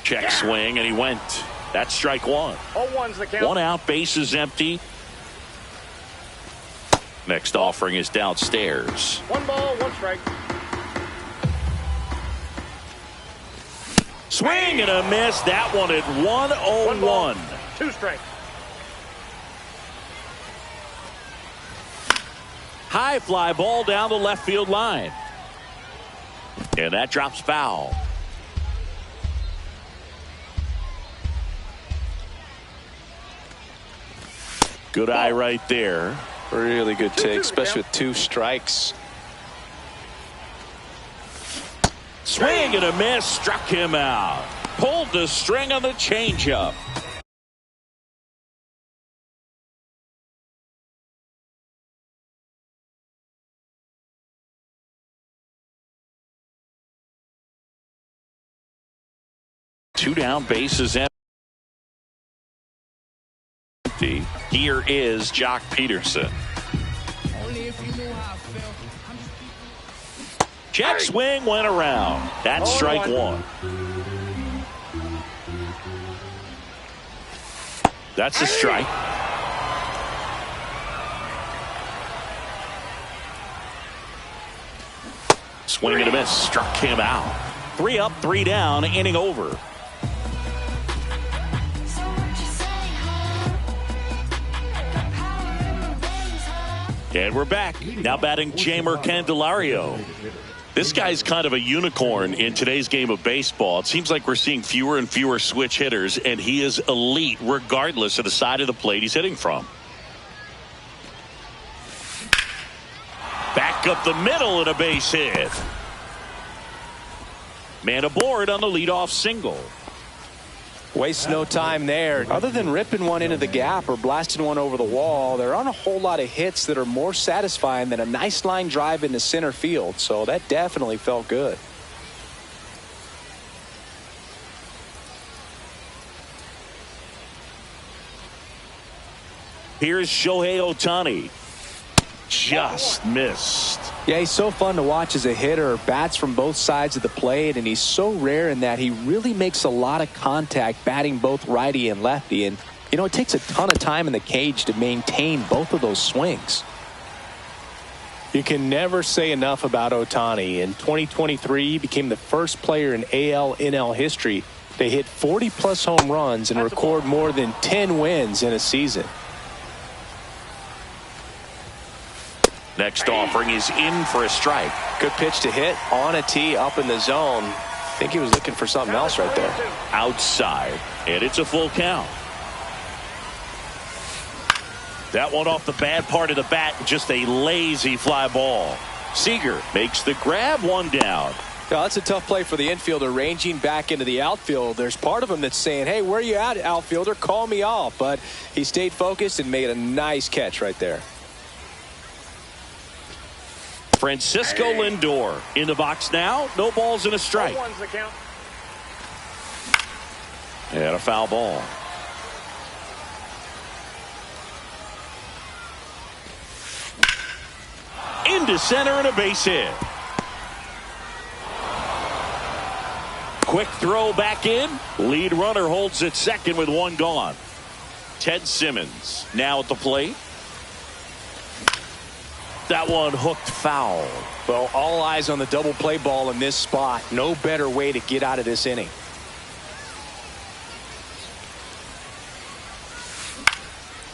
Check swing, and he went. That's strike 1. 0-1's the count. 1 out, base is empty. Next offering is downstairs. 1 ball, 1 strike. Swing and a miss. That one at 1-0-1. 2 strikes. High fly ball down the left field line. And that drops foul. Good eye right there. Really good take, especially with 2 strikes. Swing and a miss, struck him out. Pulled the string on the changeup. Two down, bases empty. Here is Jock Peterson. Check swing went around. That's strike 1. That's a strike. Swing and a miss, struck him out. 3 up, 3 down, inning over. And we're back. Now batting Jeimer Candelario. This guy's kind of a unicorn in today's game of baseball. It seems like we're seeing fewer and fewer switch hitters, and he is elite regardless of the side of the plate he's hitting from. Back up the middle and a base hit. Man aboard on the leadoff single. Waste no time there. Other than ripping one into the gap or blasting one over the wall, there aren't a whole lot of hits that are more satisfying than a nice line drive into center field. So that definitely felt good. Here's Shohei Ohtani. Just missed. Yeah, he's so fun to watch as a hitter. Bats from both sides of the plate, and he's so rare in that he really makes a lot of contact batting both righty and lefty. And, you know, it takes a ton of time in the cage to maintain both of those swings. You can never say enough about Ohtani. In 2023, he became the first player in AL/NL history to hit 40-plus home runs and record more than 10 wins in a season. Next offering is in for a strike. Good pitch to hit on a tee up in the zone. I think he was looking for something else right there. Outside, and it's a full count. That one off the bad part of the bat, just a lazy fly ball. Seager makes the grab, 1 down. Now, that's a tough play for the infielder ranging back into the outfield. There's part of him that's saying, hey, where you at, outfielder? Call me off. But he stayed focused and made a nice catch right there. Francisco Lindor in the box now. No balls and a strike. And a foul ball. Into center and a base hit. Quick throw back in. Lead runner holds at second with 1 gone. Ted Simmons now at the plate. That one hooked foul. Well, all eyes on the double play ball in this spot. No better way to get out of this inning.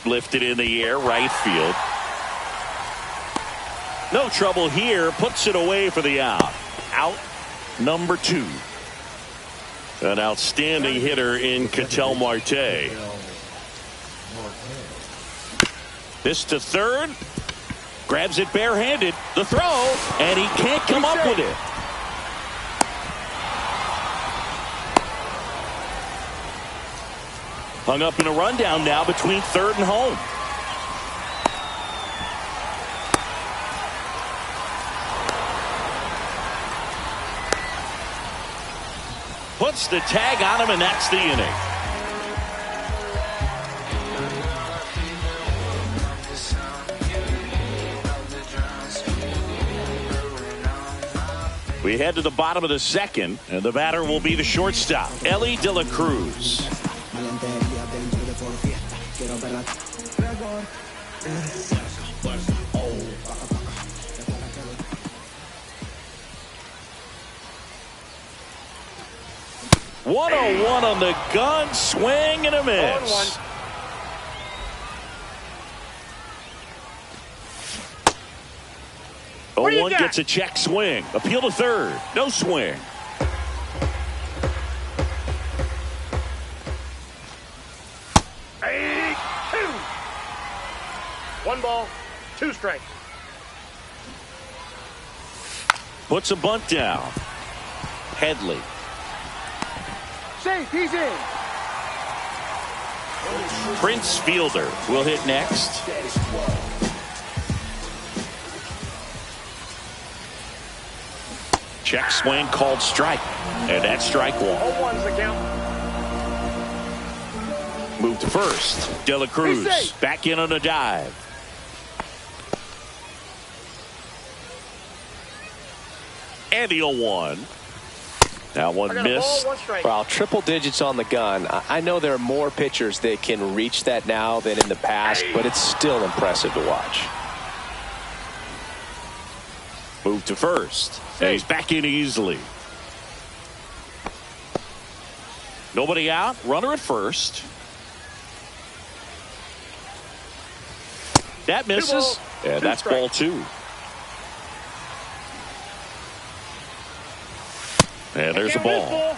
Lifted in the air, right field. No trouble here. Puts it away for the out. Out number 2. An outstanding hitter in Ketel Marte. This to third. Grabs it barehanded. The throw. And he can't come up with it. Hung up in a rundown now between third and home. Puts the tag on him, and that's the inning. We head to the bottom of the second, and the batter will be the shortstop, Elly De La Cruz. .101 on the gun, swing and a miss. What do you 0-1 got? gets a check swing. Appeal to third. No swing. Hey, 2. 1 ball, 2 strikes. Puts a bunt down. Headley. Safe, he's in. Prince Fielder will hit next. Check swing called strike. And that's strike 1. 0-1's the count. Move to first. De La Cruz back in on a dive. And the 0-1. That one I got a missed. ball, 1 strike. Well, triple digits on the gun. I know there are more pitchers that can reach that now than in the past, but it's still impressive to watch. Move to first. And he's back in easily. Nobody out. Runner at first. That misses. And that's ball 2. And there's a ball.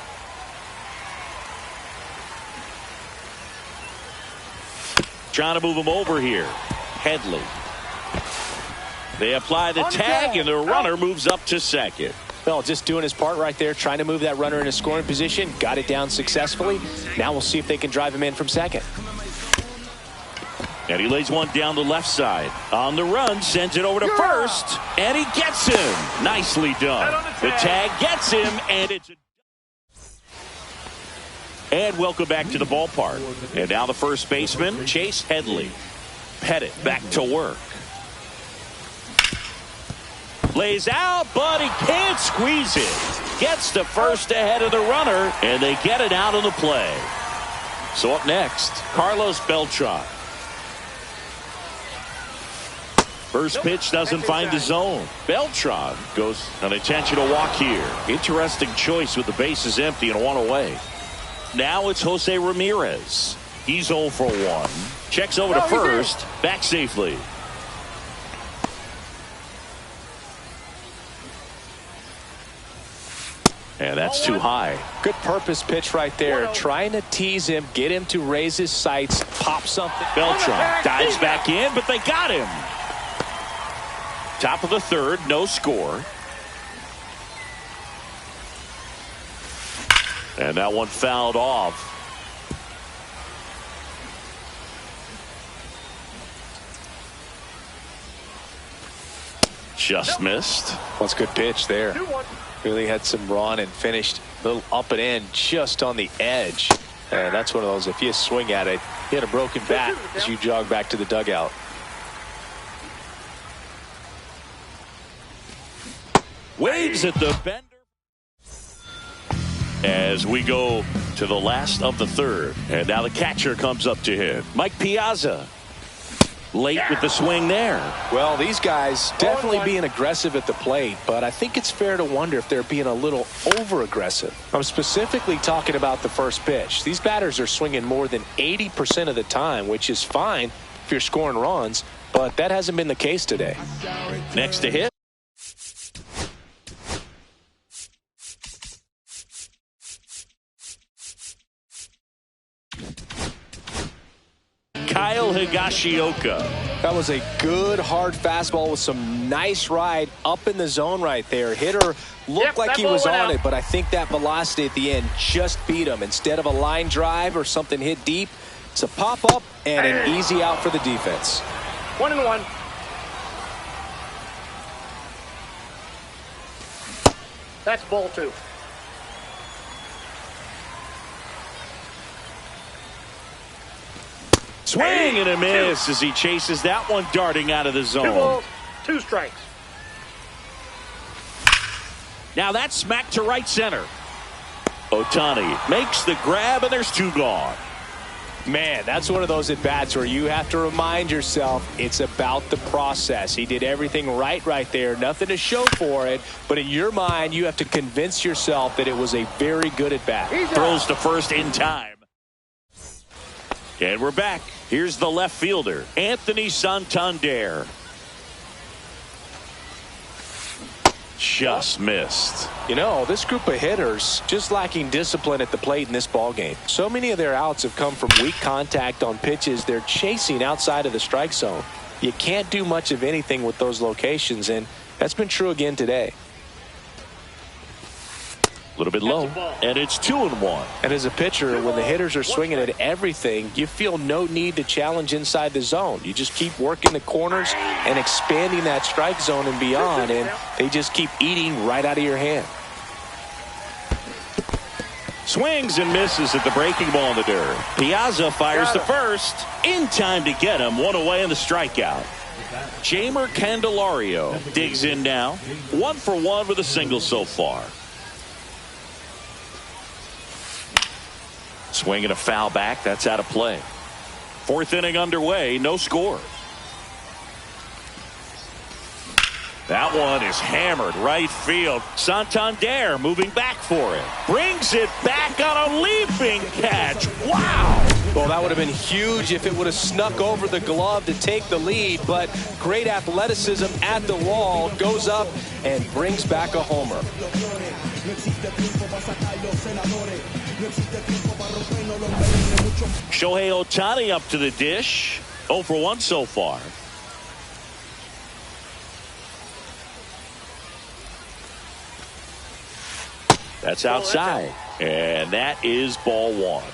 Trying to move him over here. Headley. They apply the tag, and the runner moves up to second. Well, just doing his part right there, trying to move that runner in a scoring position. Got it down successfully. Now we'll see if they can drive him in from second. And he lays one down the left side. On the run, sends it over to first. And he gets him. Nicely done. The tag gets him, and it's a... And welcome back to the ballpark. And now the first baseman, Chase Headley. Pettit back to work. Lays out, but he can't squeeze it. Gets to first ahead of the runner, and they get it out of the play. So up next, Carlos Beltran. First pitch doesn't find the zone. Beltran goes an intentional walk here. Interesting choice with the bases empty and 1 away. Now it's Jose Ramirez. He's 0 for 1. Checks over to first. Back safely. And that's too high. Good purpose pitch right there. Trying to tease him, get him to raise his sights, pop something. Beltran dives back in, but they got him. Top of the third, no score. And that one fouled off. Just missed. That's a good pitch there. 2-1. Really had some run and finished a little up and in just on the edge. And that's one of those, if you swing at it, you had a broken bat as you jog back to the dugout. Waves at the bender. As we go to the last of the third. And now the catcher comes up to hit. Mike Piazza. Late with the swing there. Well, these guys definitely being aggressive at the plate, but I think it's fair to wonder if they're being a little over-aggressive. I'm specifically talking about the first pitch. These batters are swinging more than 80% of the time, which is fine if you're scoring runs, but that hasn't been the case today. Next to hit. Kyle Higashioka. That was a good hard fastball with some nice ride up in the zone right there. Hitter looked like he was on it, but I think that velocity at the end just beat him. Instead of a line drive or something hit deep, it's a pop-up and an easy out for the defense. 1-1. That's ball 2. Swing and a miss as he chases that one darting out of the 2 zone. balls, 2 strikes. Now that's smacked to right center. Ohtani makes the grab, and there's 2 gone. Man, that's one of those at-bats where you have to remind yourself it's about the process. He did everything right there. Nothing to show for it. But in your mind, you have to convince yourself that it was a very good at-bat. Throws to first in time. And we're back. Here's the left fielder, Anthony Santander. just missed. You know, this group of hitters just lacking discipline at the plate in this ballgame. So many of their outs have come from weak contact on pitches they're chasing outside of the strike zone. You can't do much of anything with those locations, and that's been true again today. A little bit low, and it's 2-1. And as a pitcher, when the hitters are swinging at everything, you feel no need to challenge inside the zone. You just keep working the corners and expanding that strike zone and beyond, and they just keep eating right out of your hand. Swings and misses at the breaking ball in the dirt. Piazza fires to first. In time to get him. One away in the strikeout. Jeimer Candelario digs in now. 1 for 1 with a single so far. Swing and a foul back. That's out of play. 4th inning underway. No score. That one is hammered right field. Santander moving back for it. Brings it back on a leaping catch. Wow! Well, that would have been huge if it would have snuck over the glove to take the lead, but great athleticism at the wall, goes up and brings back a homer. Shohei Ohtani up to the dish. 0 for 1 so far. That's outside. And that is ball 1.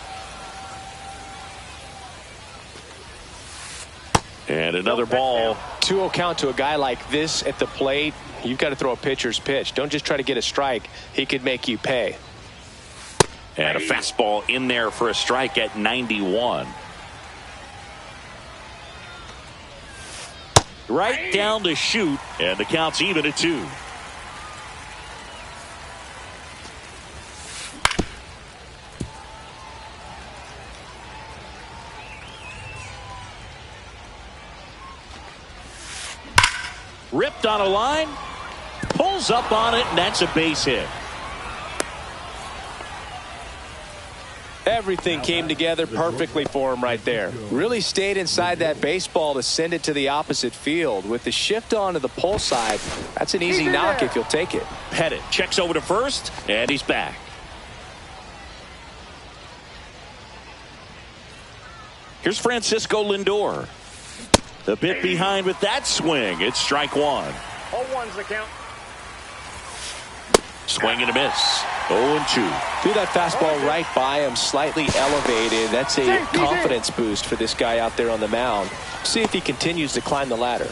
And another ball. 2-0 count to a guy like this at the plate. You've got to throw a pitcher's pitch. Don't just try to get a strike. He could make you pay. And a fastball in there for a strike at 91. Right down to shoot. And the count's even at 2. Ripped on a line, pulls up on it, and that's a base hit. Everything came together perfectly for him right there. Really stayed inside that baseball to send it to the opposite field. With the shift on to the pull side, that's an easy knock if you'll take it. Pettit checks over to first, and he's back. Here's Francisco Lindor. A bit behind with that swing. It's strike 1. 0-1's the count. Swing and a miss. 0-2. Threw that fastball right by him, slightly elevated. That's a confidence boost for this guy out there on the mound. See if he continues to climb the ladder.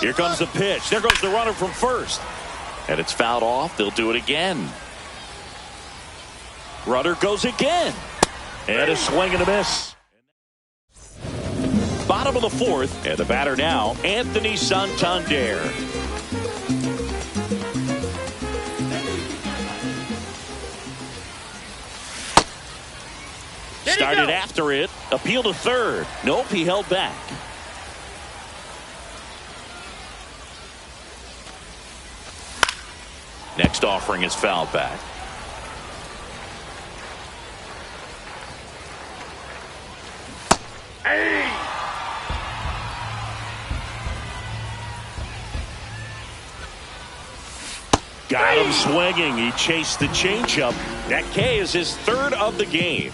Here comes the pitch. There goes the runner from first. And it's fouled off. They'll do it again. Runner goes again. And a swing and a miss. Bottom of the 4th, and the batter now, Anthony Santander. Started after it, appeal to third. Nope, he held back. Next offering is fouled back. Got him swinging. He chased the changeup. That K is his 3rd of the game.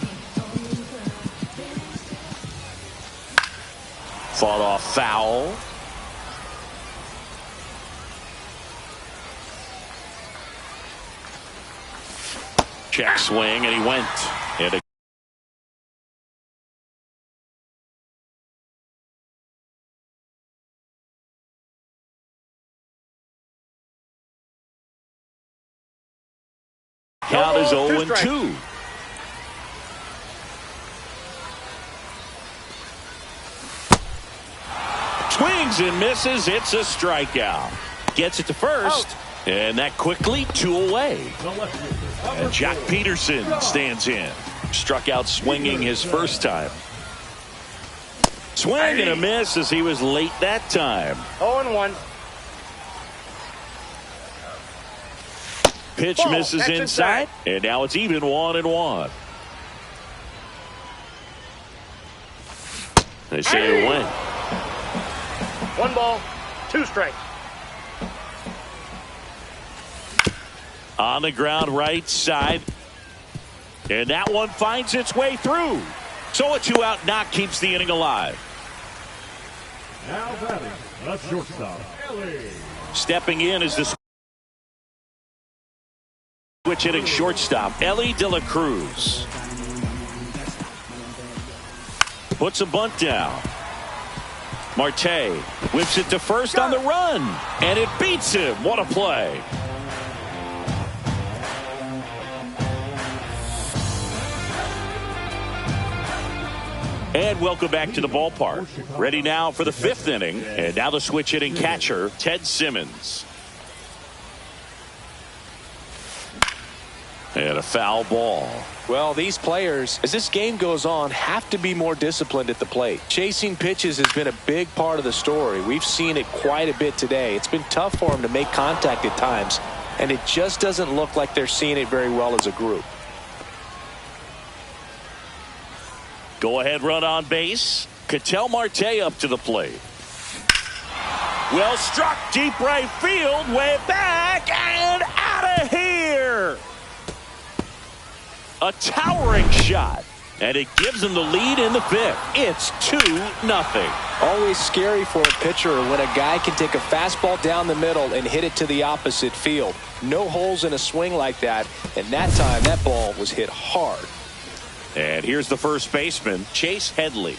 Fought off foul. Check swing, and he went. And a count is 0-2. Swings and misses. It's a strikeout. Gets it to first. And that quickly 2 away. And Jack Peterson stands in. Struck out swinging his first time. Swing and a miss as he was late that time. 0-1. Pitch misses inside, and now it's even 1-1. They say it went. 1 ball, 2 strikes. On the ground right side. And that one finds its way through. So a 2-out knock keeps the inning alive. Now batting, the shortstop, Ellie. Stepping in is the switch hitting shortstop, Ellie De La Cruz. Puts a bunt down. Marte whips it to first on the run. And it beats him. What a play. And welcome back to the ballpark. Ready now for the 5th inning. And now the switch hitting catcher, Ted Simmons. And a foul ball. Well, these players, as this game goes on, have to be more disciplined at the plate. Chasing pitches has been a big part of the story. We've seen it quite a bit today. It's been tough for them to make contact at times, and it just doesn't look like they're seeing it very well as a group. Go ahead run on base. Ketel Marte up to the plate. Well struck, deep right field, way back and out of here. A towering shot, and it gives them the lead in the 5th. It's 2-0. Always scary for a pitcher when a guy can take a fastball down the middle and hit it to the opposite field. No holes in a swing like that, and that time that ball was hit hard. And here's the first baseman, Chase Headley.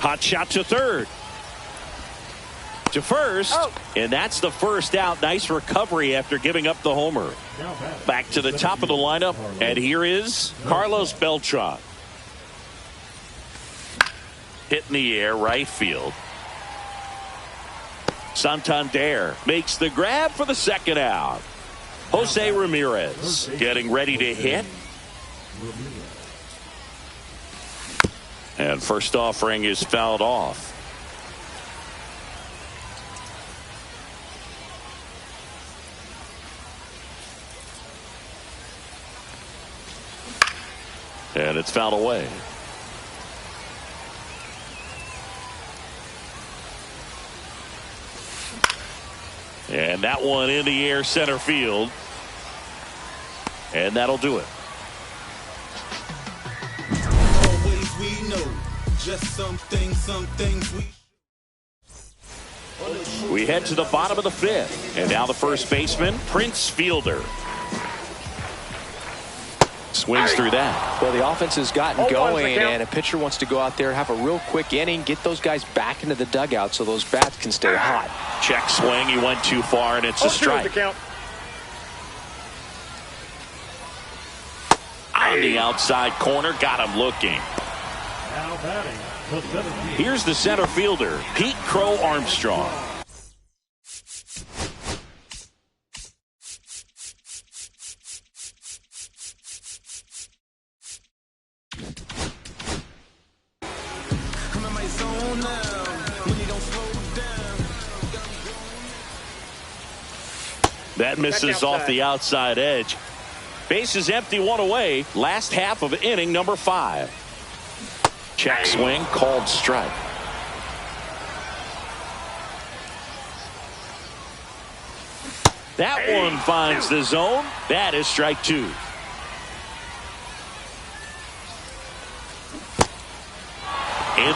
Hot shot to third. To first, and that's the first out. Nice recovery after giving up the homer. Back to the top of the lineup, and here is Carlos Beltran. Hit in the air, right field. Santander makes the grab for the 2nd out. Jose Ramirez getting ready to hit. And first offering is fouled off. And it's fouled away. And that one in the air center field. And that'll do it. Always we know just some things we head to the bottom of the 5th. And now the first baseman, Prince Fielder. Swings through that. Well, the offense has gotten going, and a pitcher wants to go out there, have a real quick inning, get those guys back into the dugout so those bats can stay hot. Check swing. He went too far, and it's a strike. On the outside corner, got him looking. Now batting, the 17th. Here's the center fielder, Pete Crow Armstrong. That misses off the outside edge. Base is empty, 1 away. Last half of inning number 5. Check swing, called strike. That one finds the zone. That is strike 2. In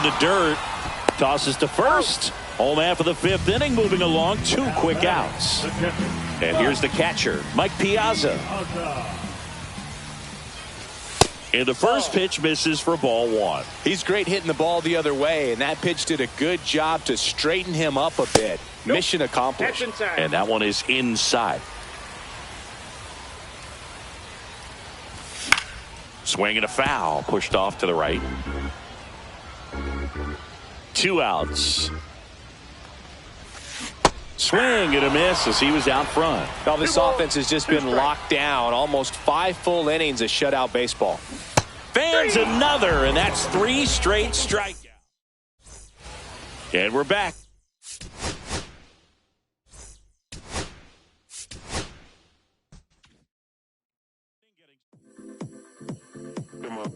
the dirt. Tosses to first. Home half of the 5th inning, moving along. 2 quick outs. And here's the catcher, Mike Piazza. And the first pitch misses for ball 1. He's great hitting the ball the other way, and that pitch did a good job to straighten him up a bit. Mission accomplished. And that one is inside. Swing and a foul, pushed off to the right. 2 outs. Swing and a miss as he was out front. Now this offense has just been locked down. Almost 5 full innings of shutout baseball. Fans another, and that's 3 straight strikeouts. And we're back. Come on.